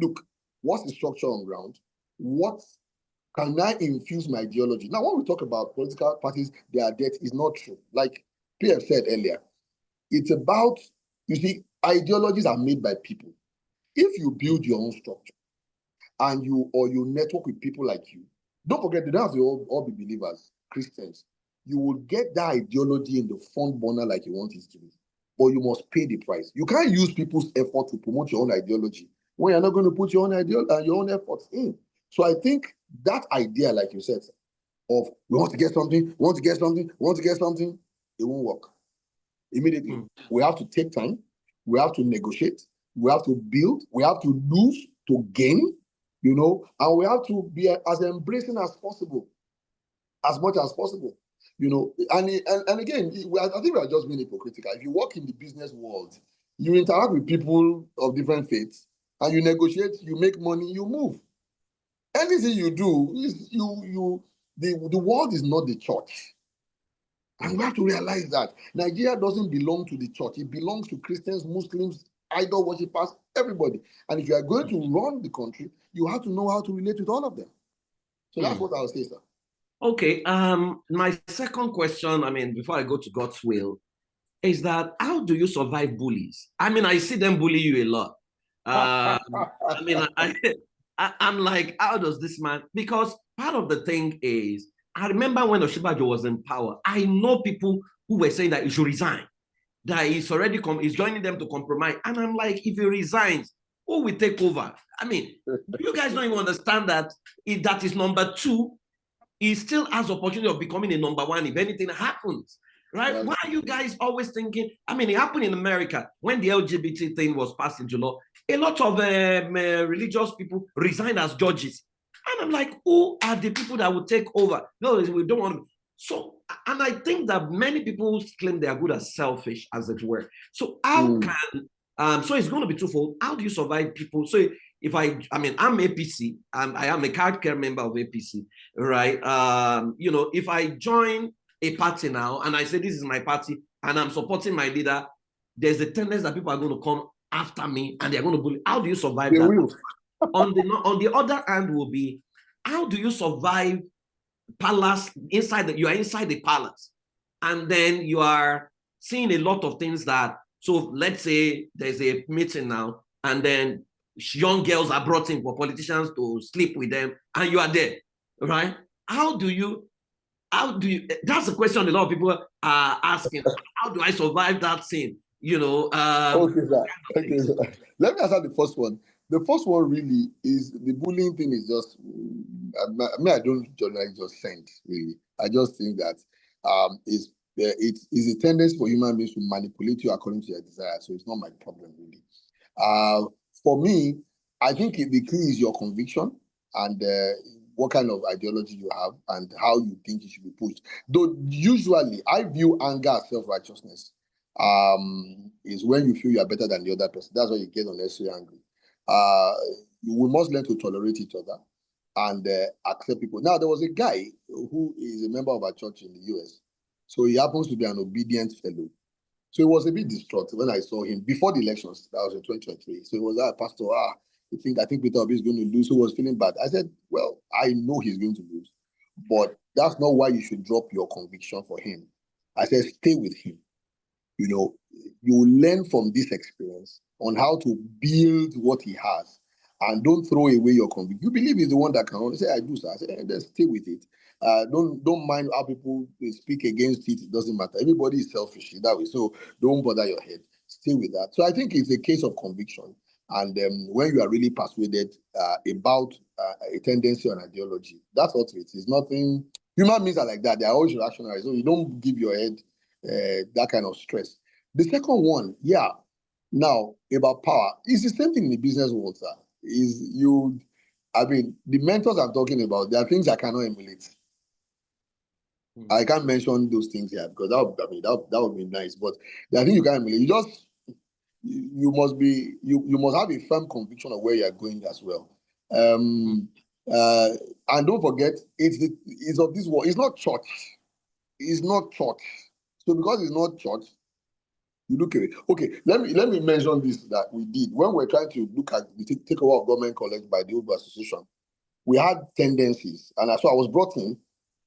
Look, what's the structure on ground? What can I infuse my ideology? Now, when we talk about political parties, their debt is not true. Like PF said earlier, it's about, you see, ideologies are made by people. If you build your own structure and you network with people like you, don't forget, they don't have to all be believers, Christians. You will get that ideology in the front burner like you want it to be, but you must pay the price. You can't use people's effort to promote your own ideology when you're not going to put your own your own efforts in. So I think that idea, like you said, of we want to get something, we want to get something, we want to get something, it won't work. Immediately, we have to take time, we have to negotiate, we have to build, we have to lose to gain, you know, and we have to be as embracing as possible, as much as possible, you know. And again, I think we are just being hypocritical. If you work in the business world, you interact with people of different faiths, and you negotiate, you make money, you move. Anything you do is the world is not the church. And we have to realize that Nigeria doesn't belong to the church. It belongs to Christians, Muslims, idol worshippers, everybody. And if you are going to run the country, you have to know how to relate with all of them. So that's what I'll say, sir. Okay. My second question, I mean, before I go to God's will, is that how do you survive bullies? I mean, I see them bully you a lot. I mean, I'm like, how does this man? Because part of the thing is, I remember when Oshibajo was in power, I know people who were saying that he should resign, that he's already he's joining them to compromise. And I'm like, if he resigns, who will take over? I mean, you guys don't even understand that if that is number two, he still has opportunity of becoming a number one if anything happens, right? Why are you guys always thinking? I mean, it happened in America when the LGBT thing was passed into law. A lot of religious people resigned as judges. And I'm like, who are the people that will take over? No, we don't want to. So, and I think that many people claim they are good as selfish, as it were. So how can, so it's going to be twofold. How do you survive people? So if I mean, I'm APC, I am a card care member of APC, right? You know, if I join a party now and I say, this is my party and I'm supporting my leader, there's a tendency that people are going to come after me and they're going to bully. How do you survive They that? will. On the other hand will be, how do you survive palace inside you are inside the palace and then you are seeing a lot of things that, so let's say there's a meeting now and then young girls are brought in for politicians to sleep with them and you are there, right? How do you, that's a question a lot of people are asking. How do I survive that scene? You know, Okay, sir. Okay, sir. Let me answer the first one. The first one really is the bullying thing is just, I don't generally just send, really. I just think that it is a tendency for human beings to manipulate you according to their desire. So it's not my problem, really. For me, I think the key is your conviction and what kind of ideology you have and how you think it should be pushed. Though usually I view anger as self-righteousness. Is when you feel you are better than the other person. That's why you get unnecessarily angry. We must learn to tolerate each other and accept people. Now, there was a guy who is a member of our church in the US. So he happens to be an obedient fellow. So he was a bit distraught when I saw him before the elections. That was in 2023. So he was like, Pastor, I think Peter Obi is going to lose. Who was feeling bad? I said, well, I know he's going to lose, but that's not why you should drop your conviction for him. I said, stay with him. You know, you will learn from this experience on how to build what he has and don't throw away your conviction. You believe he's the one that can only say, I do, sir. I say, then stay with it. Don't mind how people speak against it. It doesn't matter. Everybody is selfish that way. So don't bother your head. Stay with that. So I think it's a case of conviction. And when you are really persuaded about a tendency or an ideology, that's what it is. It's nothing. Human beings are like that. They are always rational. So you don't give your head that kind of stress. The second one, yeah, now about power, it's the same thing in the business world, sir. The mentors I'm talking about, there are things I cannot emulate. I can't mention those things here because that would be nice, but there are things you can't emulate. You must have a firm conviction of where you are going as well. And don't forget, it's of this world. It's not church. It's not church. So because it's not church, you look at it. Okay, let me mention this that we did when we were trying to look at the takeover of government college by the Oba Association. We had tendencies, and so I was brought in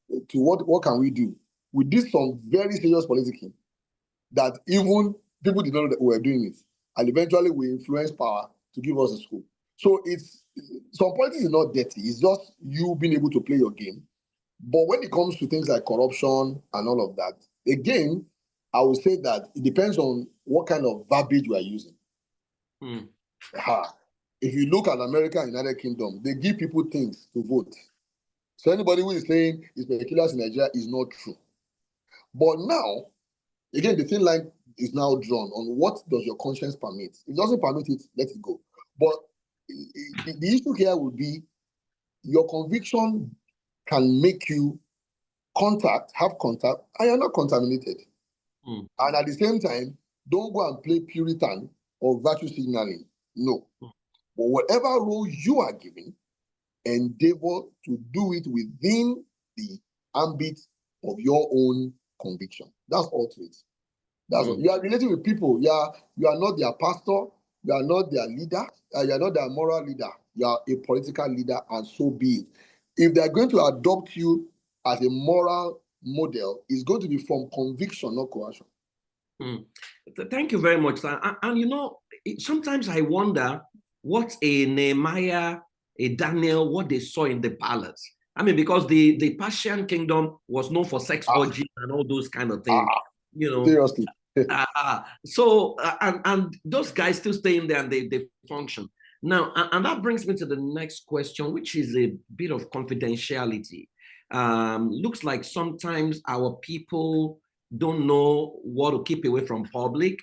to what can we do? We did some very serious politicking that even people did not know that we were doing it, and eventually we influenced power to give us a school. So some politics is not dirty. It's just you being able to play your game. But when it comes to things like corruption and all of that, again, I would say that it depends on what kind of verbiage we are using. If you look at America and United Kingdom, they give people things to vote. So anybody who is saying it's peculiar in Nigeria is not true. But now, again, the thin line is now drawn on what does your conscience permit. If it doesn't permit it, let it go. But the issue here would be your conviction can make you have contact, and you're not contaminated. And at the same time, don't go and play Puritan or virtue signaling. No. But whatever role you are given, endeavor to do it within the ambit of your own conviction. That's all to it. That's all. You are relating with people. You are not their pastor. You are not their leader. You are not their moral leader. You are a political leader, and so be it. If they are going to adopt you as a moral model, it's going to be from conviction, not coercion. Thank you very much, sir. And you know, sometimes I wonder what a Nehemiah, a Daniel, what they saw in the palace. I mean, because the Persian kingdom was known for sex orgies and all those kind of things. You know, seriously. And those guys still stay in there and they function. Now, and that brings me to the next question, which is a bit of confidentiality. Looks like sometimes our people don't know what to keep away from public.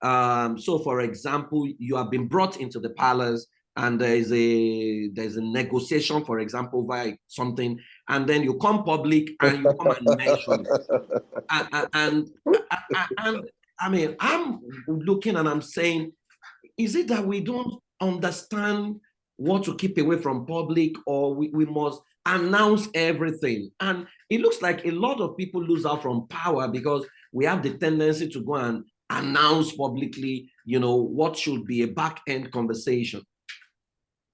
So, for example, you have been brought into the palace, and there's a negotiation, for example, via something, and then you come public and you come and mention it. And I mean, I'm looking and I'm saying, is it that we don't understand what to keep away from public, or we must announce everything? And it looks like a lot of people lose out from power because we have the tendency to go and announce publicly, you know, what should be a back-end conversation.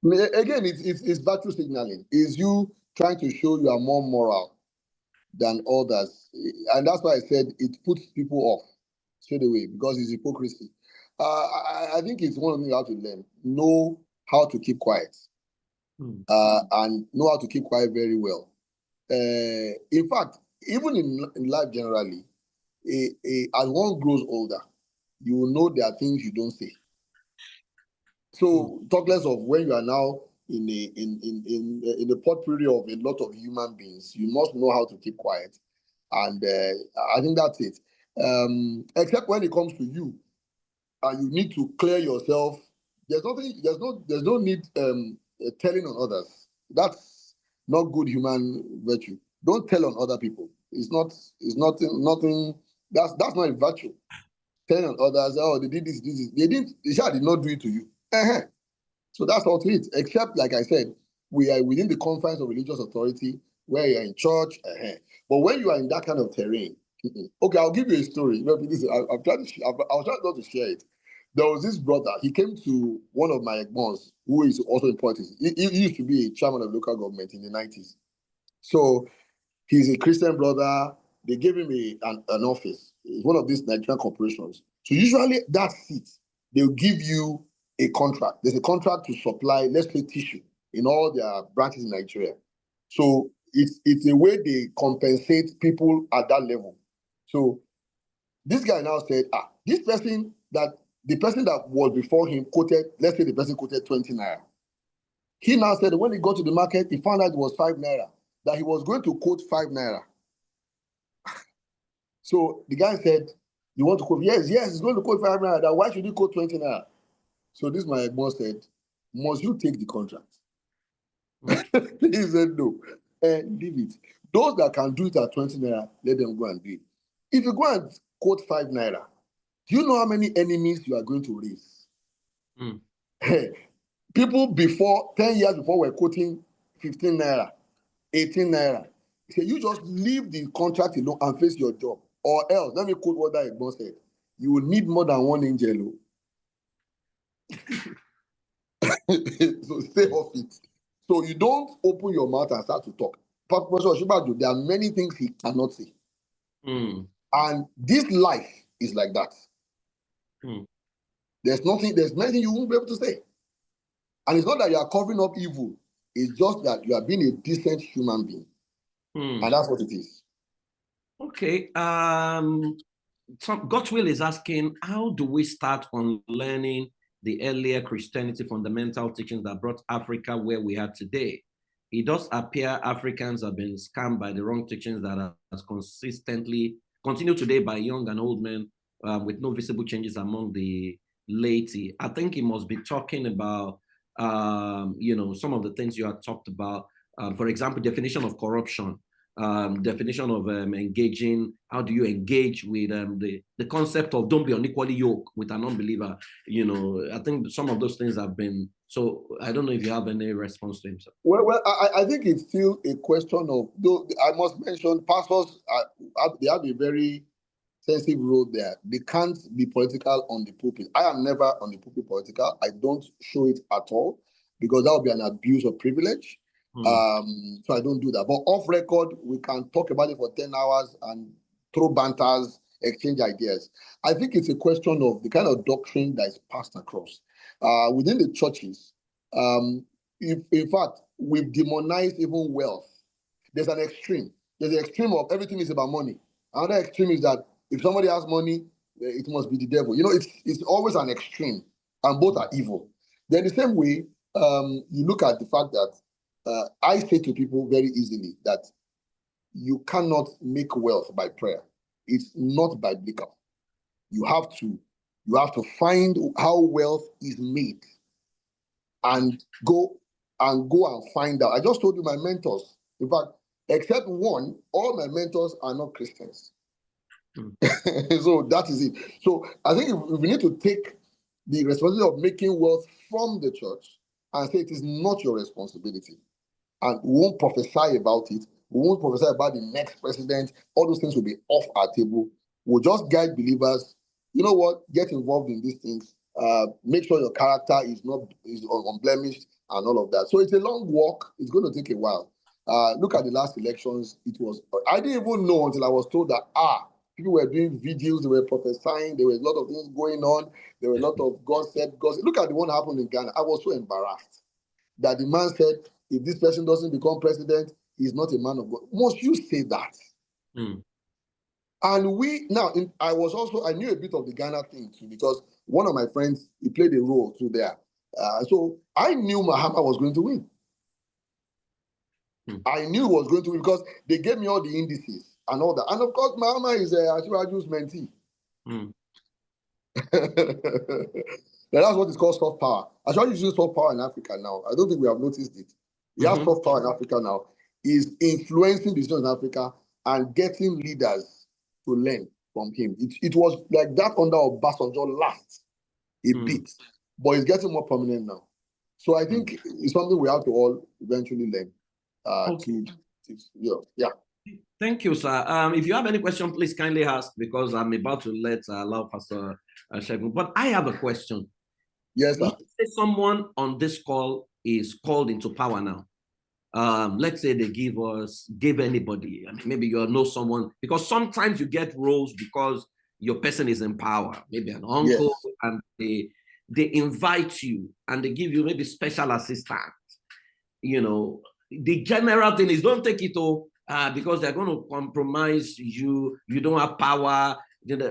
Again, it's virtue signaling. Is you trying to show you are more moral than others. And that's why I said it puts people off straight away, because it's hypocrisy. I think it's one of the things you have to learn. Know how to keep quiet. And know how to keep quiet very well. In fact, even in life generally, as one grows older, you will know there are things you don't say. So talk less of when you are now in a potpourri of a lot of human beings. You must know how to keep quiet, and I think that's it. Except when it comes to you, and you need to clear yourself. There's no need telling on others. That's not good human virtue. Don't tell on other people. It's nothing. That's not a virtue. Telling on others, oh, they did this. They did not do it to you. So that's all to it. Except, like I said, we are within the confines of religious authority, where you're in church. But when you are in that kind of terrain, okay, I'll give you a story. I was trying not to share it. There was this brother. He came to one of my egbons, who is also in politics. He used to be a chairman of local government in the 90s. So he's a Christian brother. They gave him an office. It's one of these Nigerian corporations. So usually that seat, they'll give you a contract. There's a contract to supply, let's say, tissue in all their branches in Nigeria. So it's a way they compensate people at that level. So this guy now said, the person that was before him quoted, let's say the person quoted 20 naira. He now said when he got to the market, he found out it was 5 naira, that he was going to quote 5 naira. So the guy said, you want to quote? Yes, he's going to quote 5 naira. That why should he quote 20 naira? So this my boss said, must you take the contract? He said no. Leave it. Those that can do it at 20 naira, let them go and do it. If you go and quote 5 naira, do you know how many enemies you are going to raise? People before, 10 years before, were quoting 15 naira, 18 naira. So you just leave the contract alone and face your job. Or else, let me quote what that boss said, you will need more than one angel. So stay off it. So you don't open your mouth and start to talk. Professor Osinbajo, there are many things he cannot say. And this life is like that. There's nothing you won't be able to say. And it's not that you are covering up evil. It's just that you are being a decent human being. And that's what it is. Okay. Gottwill is asking, how do we start on learning the earlier Christianity fundamental teachings that brought Africa where we are today? It does appear Africans have been scammed by the wrong teachings that has consistently continued today by young and old men with no visible changes among the laity. I think he must be talking about, some of the things you have talked about. For example, definition of corruption, definition of engaging. How do you engage with the concept of don't be unequally yoked with an unbeliever? I think some of those things have been So I don't know if you have any response to him, sir. Well, I think it's still a question of, though I must mention, pastors they have a very sensitive role there. They can't be political on the pulpit. I am never on the pulpit political. I don't show it at all because that would be an abuse of privilege. So I don't do that. But off record, we can talk about it for 10 hours and throw banters, exchange ideas. I think it's a question of the kind of doctrine that is passed across. Within the churches, if in fact, we've demonized even wealth. There's an extreme. There's an extreme of everything is about money. Another extreme is that if somebody has money, it must be the devil. You know, it's always an extreme, and both are evil. Then the same way, you look at the fact that I say to people very easily that you cannot make wealth by prayer. It's not biblical. You have to find how wealth is made and go and find out. I just told you my mentors. In fact, except one, all my mentors are not Christians. So that is it. So I think if we need to take the responsibility of making wealth from the church and say it is not your responsibility, and we won't prophesy about it. We won't prophesy about the next president. All those things will be off our table. We'll just guide believers. You know what? Get involved in these things. Make sure your character is unblemished and all of that. So it's a long walk. It's going to take a while. Look at the last elections. I didn't even know until I was told that people were doing videos, they were prophesying, there were a lot of things going on, there were a lot of God said. Look at the one that happened in Ghana. I was so embarrassed that the man said, if this person doesn't become president, he's not a man of God. Must you say that? And I knew a bit of the Ghana thing too, because one of my friends, he played a role through there. So I knew Mahama was going to win. I knew he was going to win because they gave me all the indices and all that. And of course, Mahama is Asiwaju's mentee. That's what is called soft power. Asiwaju uses soft power in Africa now. I don't think we have noticed it. He has soft power in Africa now. He's influencing decisions in Africa and getting leaders to learn from him. It was like that under Obasanjo last a bit, but it's getting more prominent now. So I think it's something we have to all eventually learn. Yeah. Thank you, sir. If you have any question, please kindly ask, because I'm about to allow Pastor Segun. But I have a question. Yes, sir. Let's say someone on this call is called into power now. Let's say they give anybody. I mean, maybe you know someone, because sometimes you get roles because your person is in power, maybe an uncle, and they invite you and they give you maybe special assistant. You know, the general thing is don't take it all because they're going to compromise you. You don't have power.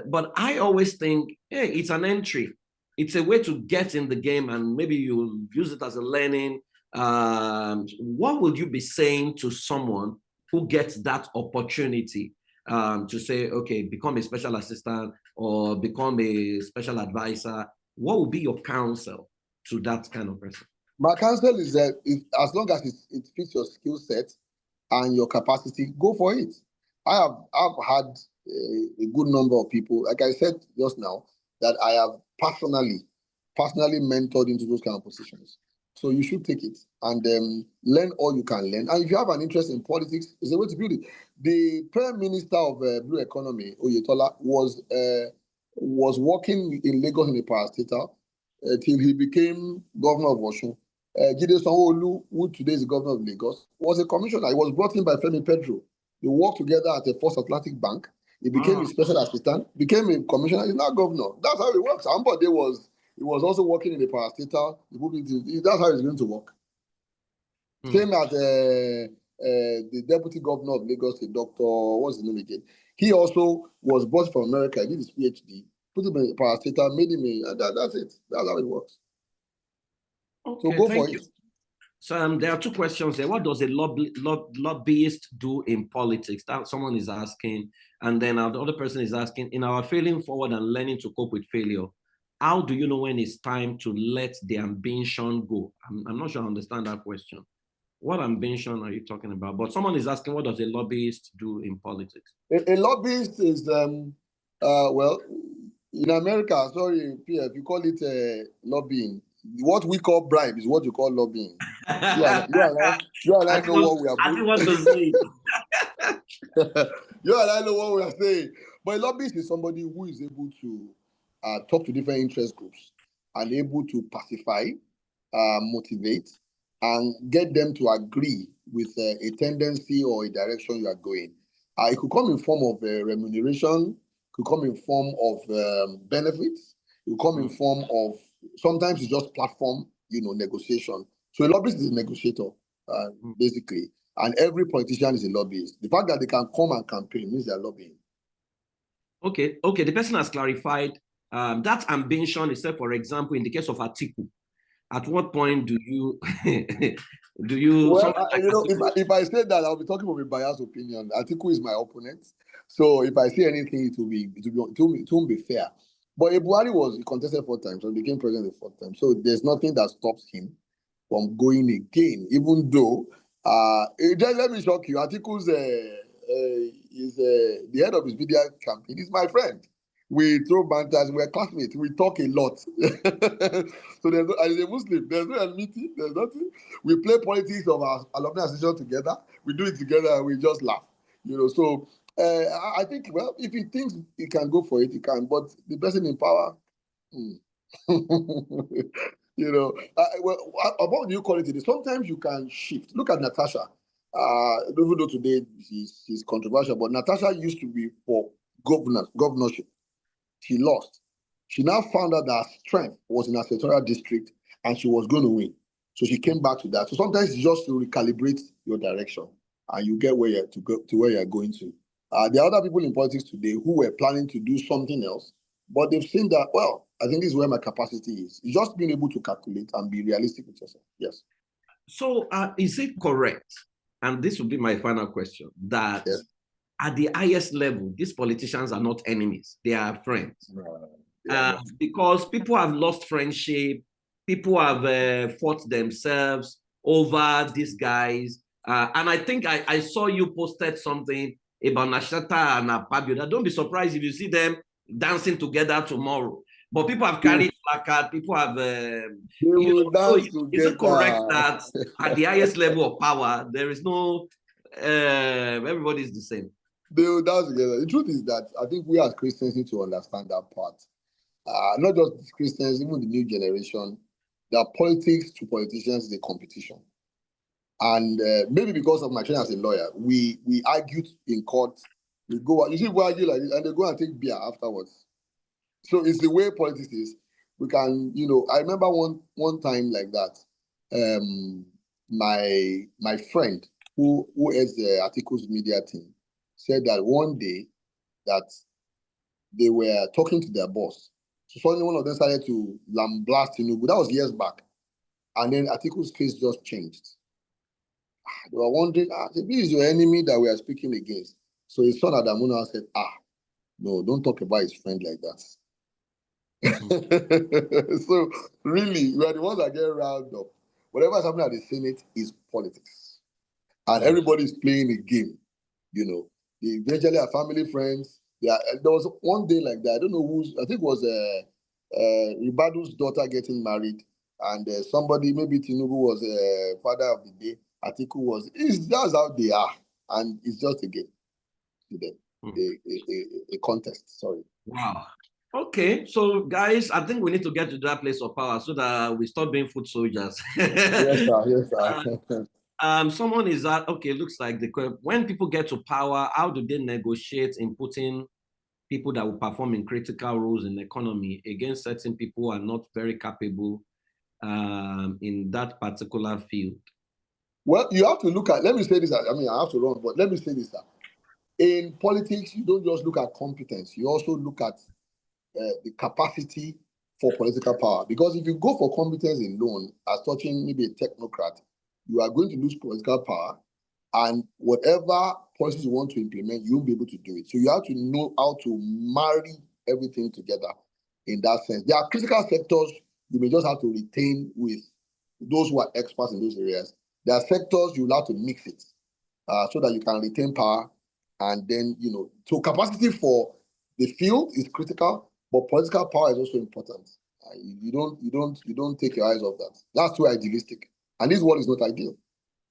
But I always think, hey, it's an entry. It's a way to get in the game, and maybe you'll use it as a learning. What would you be saying to someone who gets that opportunity to say, okay, become a special assistant or become a special advisor? What would be your counsel to that kind of person? My counsel is that as long as it fits your skill set and your capacity, go for it. I've had a good number of people, like I said just now, that I have personally mentored into those kind of positions. So you should take it and learn all you can learn. And if you have an interest in politics, it's a way to build it. The Prime Minister of Blue Economy, Oyetola, was working in Lagos in a parastatal till he became governor of Osun. Jide Sanwo-Olu, who today is the governor of Lagos, was a commissioner. He was brought in by Femi Pedro. They worked together at the First Atlantic Bank. He became a special assistant, became a commissioner. He's now governor. That's how it works. Ambode he was also working in the parastatal. That's how it's going to work. Same as the deputy governor of Lagos, Dr. What's his name again? He also was brought from America. He did his PhD, put him in the parastatal, made him that's it. That's how it works. Okay, so go for it. So there are two questions there. What does a lobbyist do in politics? That someone is asking. And then the other person is asking, in our failing forward and learning to cope with failure, how do you know when it's time to let the ambition go? I'm not sure I understand that question. What ambition are you talking about? But someone is asking, what does a lobbyist do in politics? A lobbyist is, well, in America, sorry, PF, you call it lobbying. what we call bribe is what you call lobbying. You and I know what we are I didn't want to say. You and I know what we are saying. But a lobbyist is somebody who is able to talk to different interest groups and able to pacify, motivate, and get them to agree with a tendency or a direction you are going. It could come in form of remuneration, could come in form of benefits, it could come in form of, sometimes it's just platform, negotiation. So a lobbyist is a negotiator, basically. And every politician is a lobbyist. The fact that they can come and campaign means they're lobbying. Okay. The person has clarified that ambition, except for example, in the case of Atiku. At what point do you Well, if I say that, I'll be talking from a biased opinion. Atiku is my opponent, so if I say anything, it won't be fair. But Buhari was contested 4 times and became president the 4th time, so there's nothing that stops him from going again. Even though, just let me shock you, Atiku's is the head of his media campaign. He's my friend. We throw banters, we're classmates, we talk a lot. So as a Muslim, there's no enmity, there's nothing. We play politics of our alumni association together, we do it together, and we just laugh. So I think, well, if he thinks he can go for it, he can, but the person in power, well, about you call it today, sometimes you can shift. Look at Natasha. Even though today she's controversial, but Natasha used to be for governorship. She lost. She now found out that strength was in her senatorial district and she was going to win. So she came back to that. So sometimes it's just to recalibrate your direction and you get where you're going to. There are other people in politics today who were planning to do something else, but they've seen that, well, I think this is where my capacity is. It's just being able to calculate and be realistic with yourself. Yes. So is it correct, and this will be my final question, that yes, at the highest level, these politicians are not enemies, they are friends? Because people have lost friendship, people have fought themselves over these guys. And I think I saw you posted something about Nashata and Akpabio. Don't be surprised if you see them dancing together tomorrow. But people have carried placard, people have... so is it correct that at the highest level of power, there is no... everybody is the same? They will dance together. The truth is that I think we as Christians need to understand that part. Not just Christians, even the new generation, that politics to politicians is a competition. And maybe because of my training as a lawyer, we argued in court. We go, you see, we argue like this, and they go and take beer afterwards. So it's the way politics is. We can, I remember one time like that. My friend who heads the Atiku's media team said that one day that they were talking to their boss. So suddenly one of them started to lambaste Tinubu. That was years back. And then Atiku's face just changed. They were wondering, this is your enemy that we are speaking against. So his son Adamuna said, no, don't talk about his friend like that. So really, we are the ones that get round up. Whatever is happening at the Senate is politics. And everybody is playing a game. They eventually are family friends. There was one day like that. I don't know I think it was Ribadu's daughter getting married, and somebody, maybe Tinubu was father of the day. Atiku was. That's how they are, and it's just a game to them, a contest. Sorry. Wow. Okay, so guys, I think we need to get to that place of power so that we stop being foot soldiers. Yes, sir. Yes, sir. Someone is that okay? Looks like when people get to power, how do they negotiate in putting people that will perform in critical roles in the economy against certain people who are not very capable in that particular field? Well, you have to look at. Let me say this. I have to run, but let me say this. In politics, you don't just look at competence. You also look at the capacity for political power. Because if you go for competence alone, as touching maybe a technocrat, you are going to lose political power, and whatever policies you want to implement, you won't be able to do it. So you have to know how to marry everything together in that sense. There are critical sectors you may just have to retain with those who are experts in those areas. There are sectors you'll have to mix it so that you can retain power. And then, so capacity for the field is critical, but political power is also important. You don't take your eyes off that. That's too idealistic, and this world is not ideal.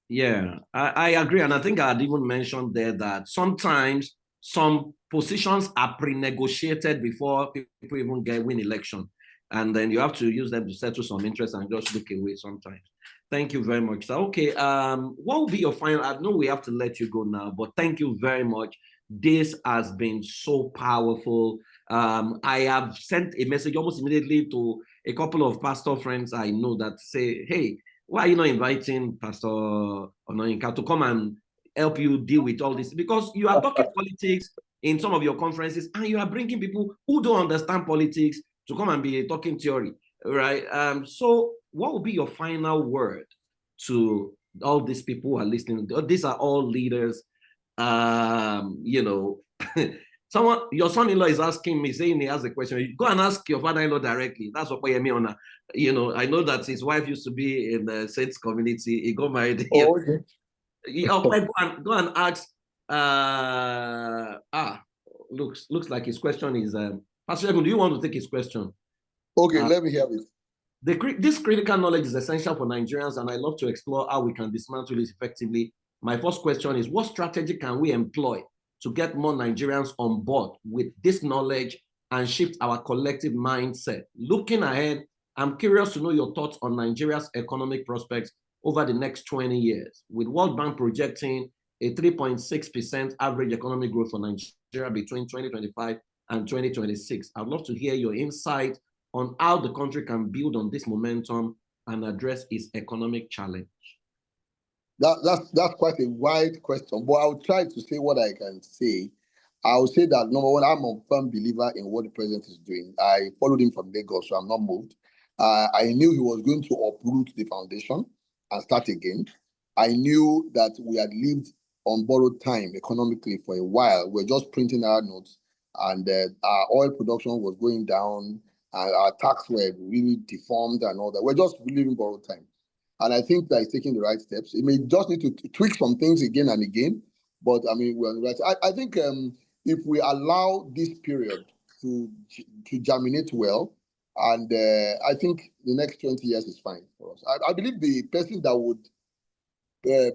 Yeah, I agree. And I think I had even mentioned there that sometimes some positions are pre-negotiated before people even win election. And then you have to use them to settle some interest and just look away sometimes. Thank you very much, sir. Okay, what will be your final? I know we have to let you go now, but thank you very much. This has been so powerful. I have sent a message almost immediately to a couple of pastor friends I know that say, hey, why are you not inviting Pastor Onoyinka to come and help you deal with all this? Because you are talking politics in some of your conferences, and you are bringing people who don't understand politics to come and be talking theory, right? So what will be your final word to all these people who are listening? These are all leaders. You know, your son-in-law is asking me, saying he has a question. Go and ask your father-in-law directly. That's what I mean. You know, I know that his wife used to be in the Saints community. He got married. Oh, okay. Go and ask. Looks like his question is. Pastor Shegun, do you want to take his question? Okay, let me hear it. This critical knowledge is essential for Nigerians, and I love to explore how we can dismantle it effectively. My first question is, what strategy can we employ to get more Nigerians on board with this knowledge and shift our collective mindset? Looking ahead, I'm curious to know your thoughts on Nigeria's economic prospects over the next 20 years, with World Bank projecting a 3.6% average economic growth for Nigeria between 2025 and 2026. I'd love to hear your insight on how the country can build on this momentum and address its economic challenge. That's quite a wide question, but I'll try to say what I can say. I'll say that, number one, I'm a firm believer in what the president is doing. I followed him from Lagos, so I'm not moved. I knew he was going to uproot the foundation and start again. I knew that we had lived on borrowed time economically for a while. We're just printing our notes, and our oil production was going down, and our tax were really deformed and all that. We're just living borrowed time. And I think that he's taking the right steps. It may just need to tweak some things again and again, but I mean, we're on the right. I think if we allow this period to germinate well, and I think the next 20 years is fine for us. I believe the person that would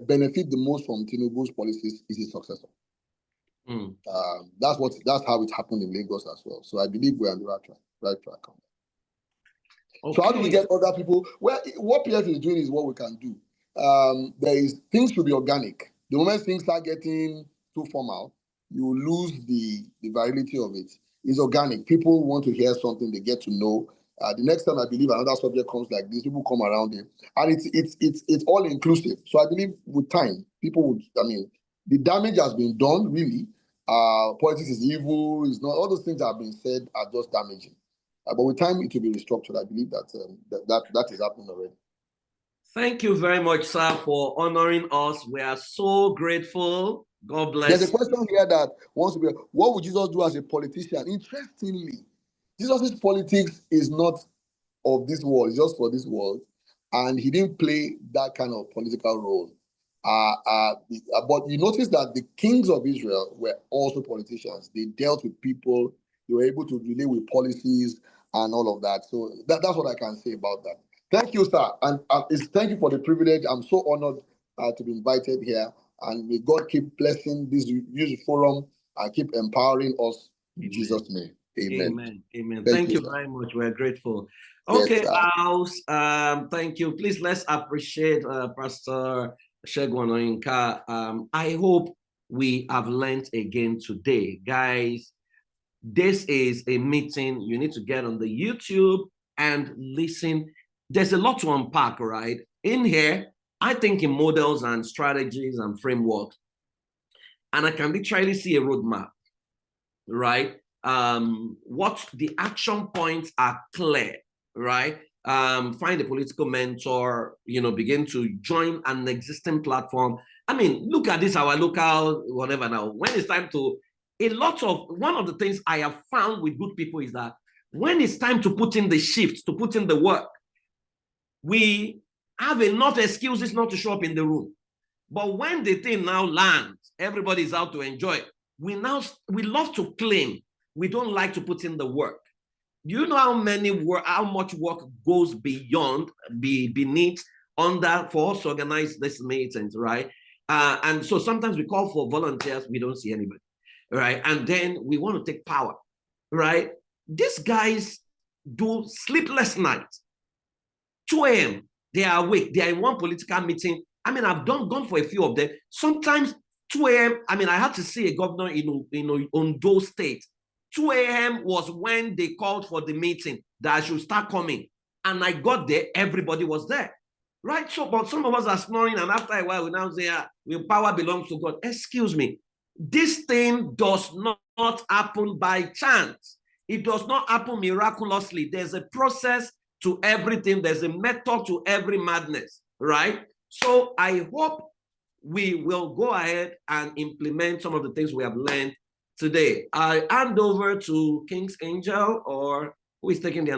benefit the most from Tinubu's policies is his successor. That's how it happened in Lagos as well. So I believe we're on the right track. Okay. So how do we get other people? Well, what PF is doing is what we can do. Things should be organic. The moment things start getting too formal, you lose the virility of it. It's organic. People want to hear something, they get to know. The next time I believe another subject comes like this, people come around it. And it's all inclusive. So I believe with time, people would, the damage has been done, really. Politics is evil, it's not, all those things that have been said are just damaging. But with time, it will be restructured. I believe that that is happening already. Thank you very much, sir, for honoring us. We are so grateful. God bless. There's a question here that wants to be, what would Jesus do as a politician? Interestingly, Jesus' politics is not of this world, it's just for this world. And he didn't play that kind of political role. But you notice that the kings of Israel were also politicians. They dealt with people. They were able to relate with policies and all of that. So that's what I can say about that. Thank you, sir. And thank you for the privilege. I'm so honored to be invited here. And may God keep blessing this youth forum and keep empowering us in Jesus' name. Amen. Amen. Thank you very much. We're grateful. Okay, House. Thank you. Please, let's appreciate Pastor Shegun Onoyinka. I hope we have learned again today. Guys, this is a meeting. You need to get on the YouTube and listen. There's a lot to unpack, right? In here, I think in models and strategies and frameworks, and I can literally see a roadmap, right? What the action points are clear, right? Find a political mentor, begin to join an existing platform. I mean, look at this, our local, whatever now. When it's time to, one of the things I have found with good people is that when it's time to put in the shift, to put in the work, we have enough excuses not to show up in the room. But when the thing now lands, everybody's out to enjoy it. We love to claim. We don't like to put in the work. you know how much work goes beneath under for us to organize these meetings, right? And so sometimes we call for volunteers, we don't see anybody, right? And then we want to take power, right? These guys do sleepless nights. 2 a.m. they are awake. They are in one political meeting. I mean, I've gone for a few of them. Sometimes 2 a.m. I mean, I had to see a governor in Ondo State. 2 a.m. was when they called for the meeting that I should start coming. And I got there, everybody was there. Right? So, but some of us are snoring, and after a while, we now say, power belongs to God. Excuse me. This thing does not happen by chance. It does not happen miraculously. There's a process to everything. There's a method to every madness, right? So I hope we will go ahead and implement some of the things we have learned today. I hand over to King's Angel, or who is taking the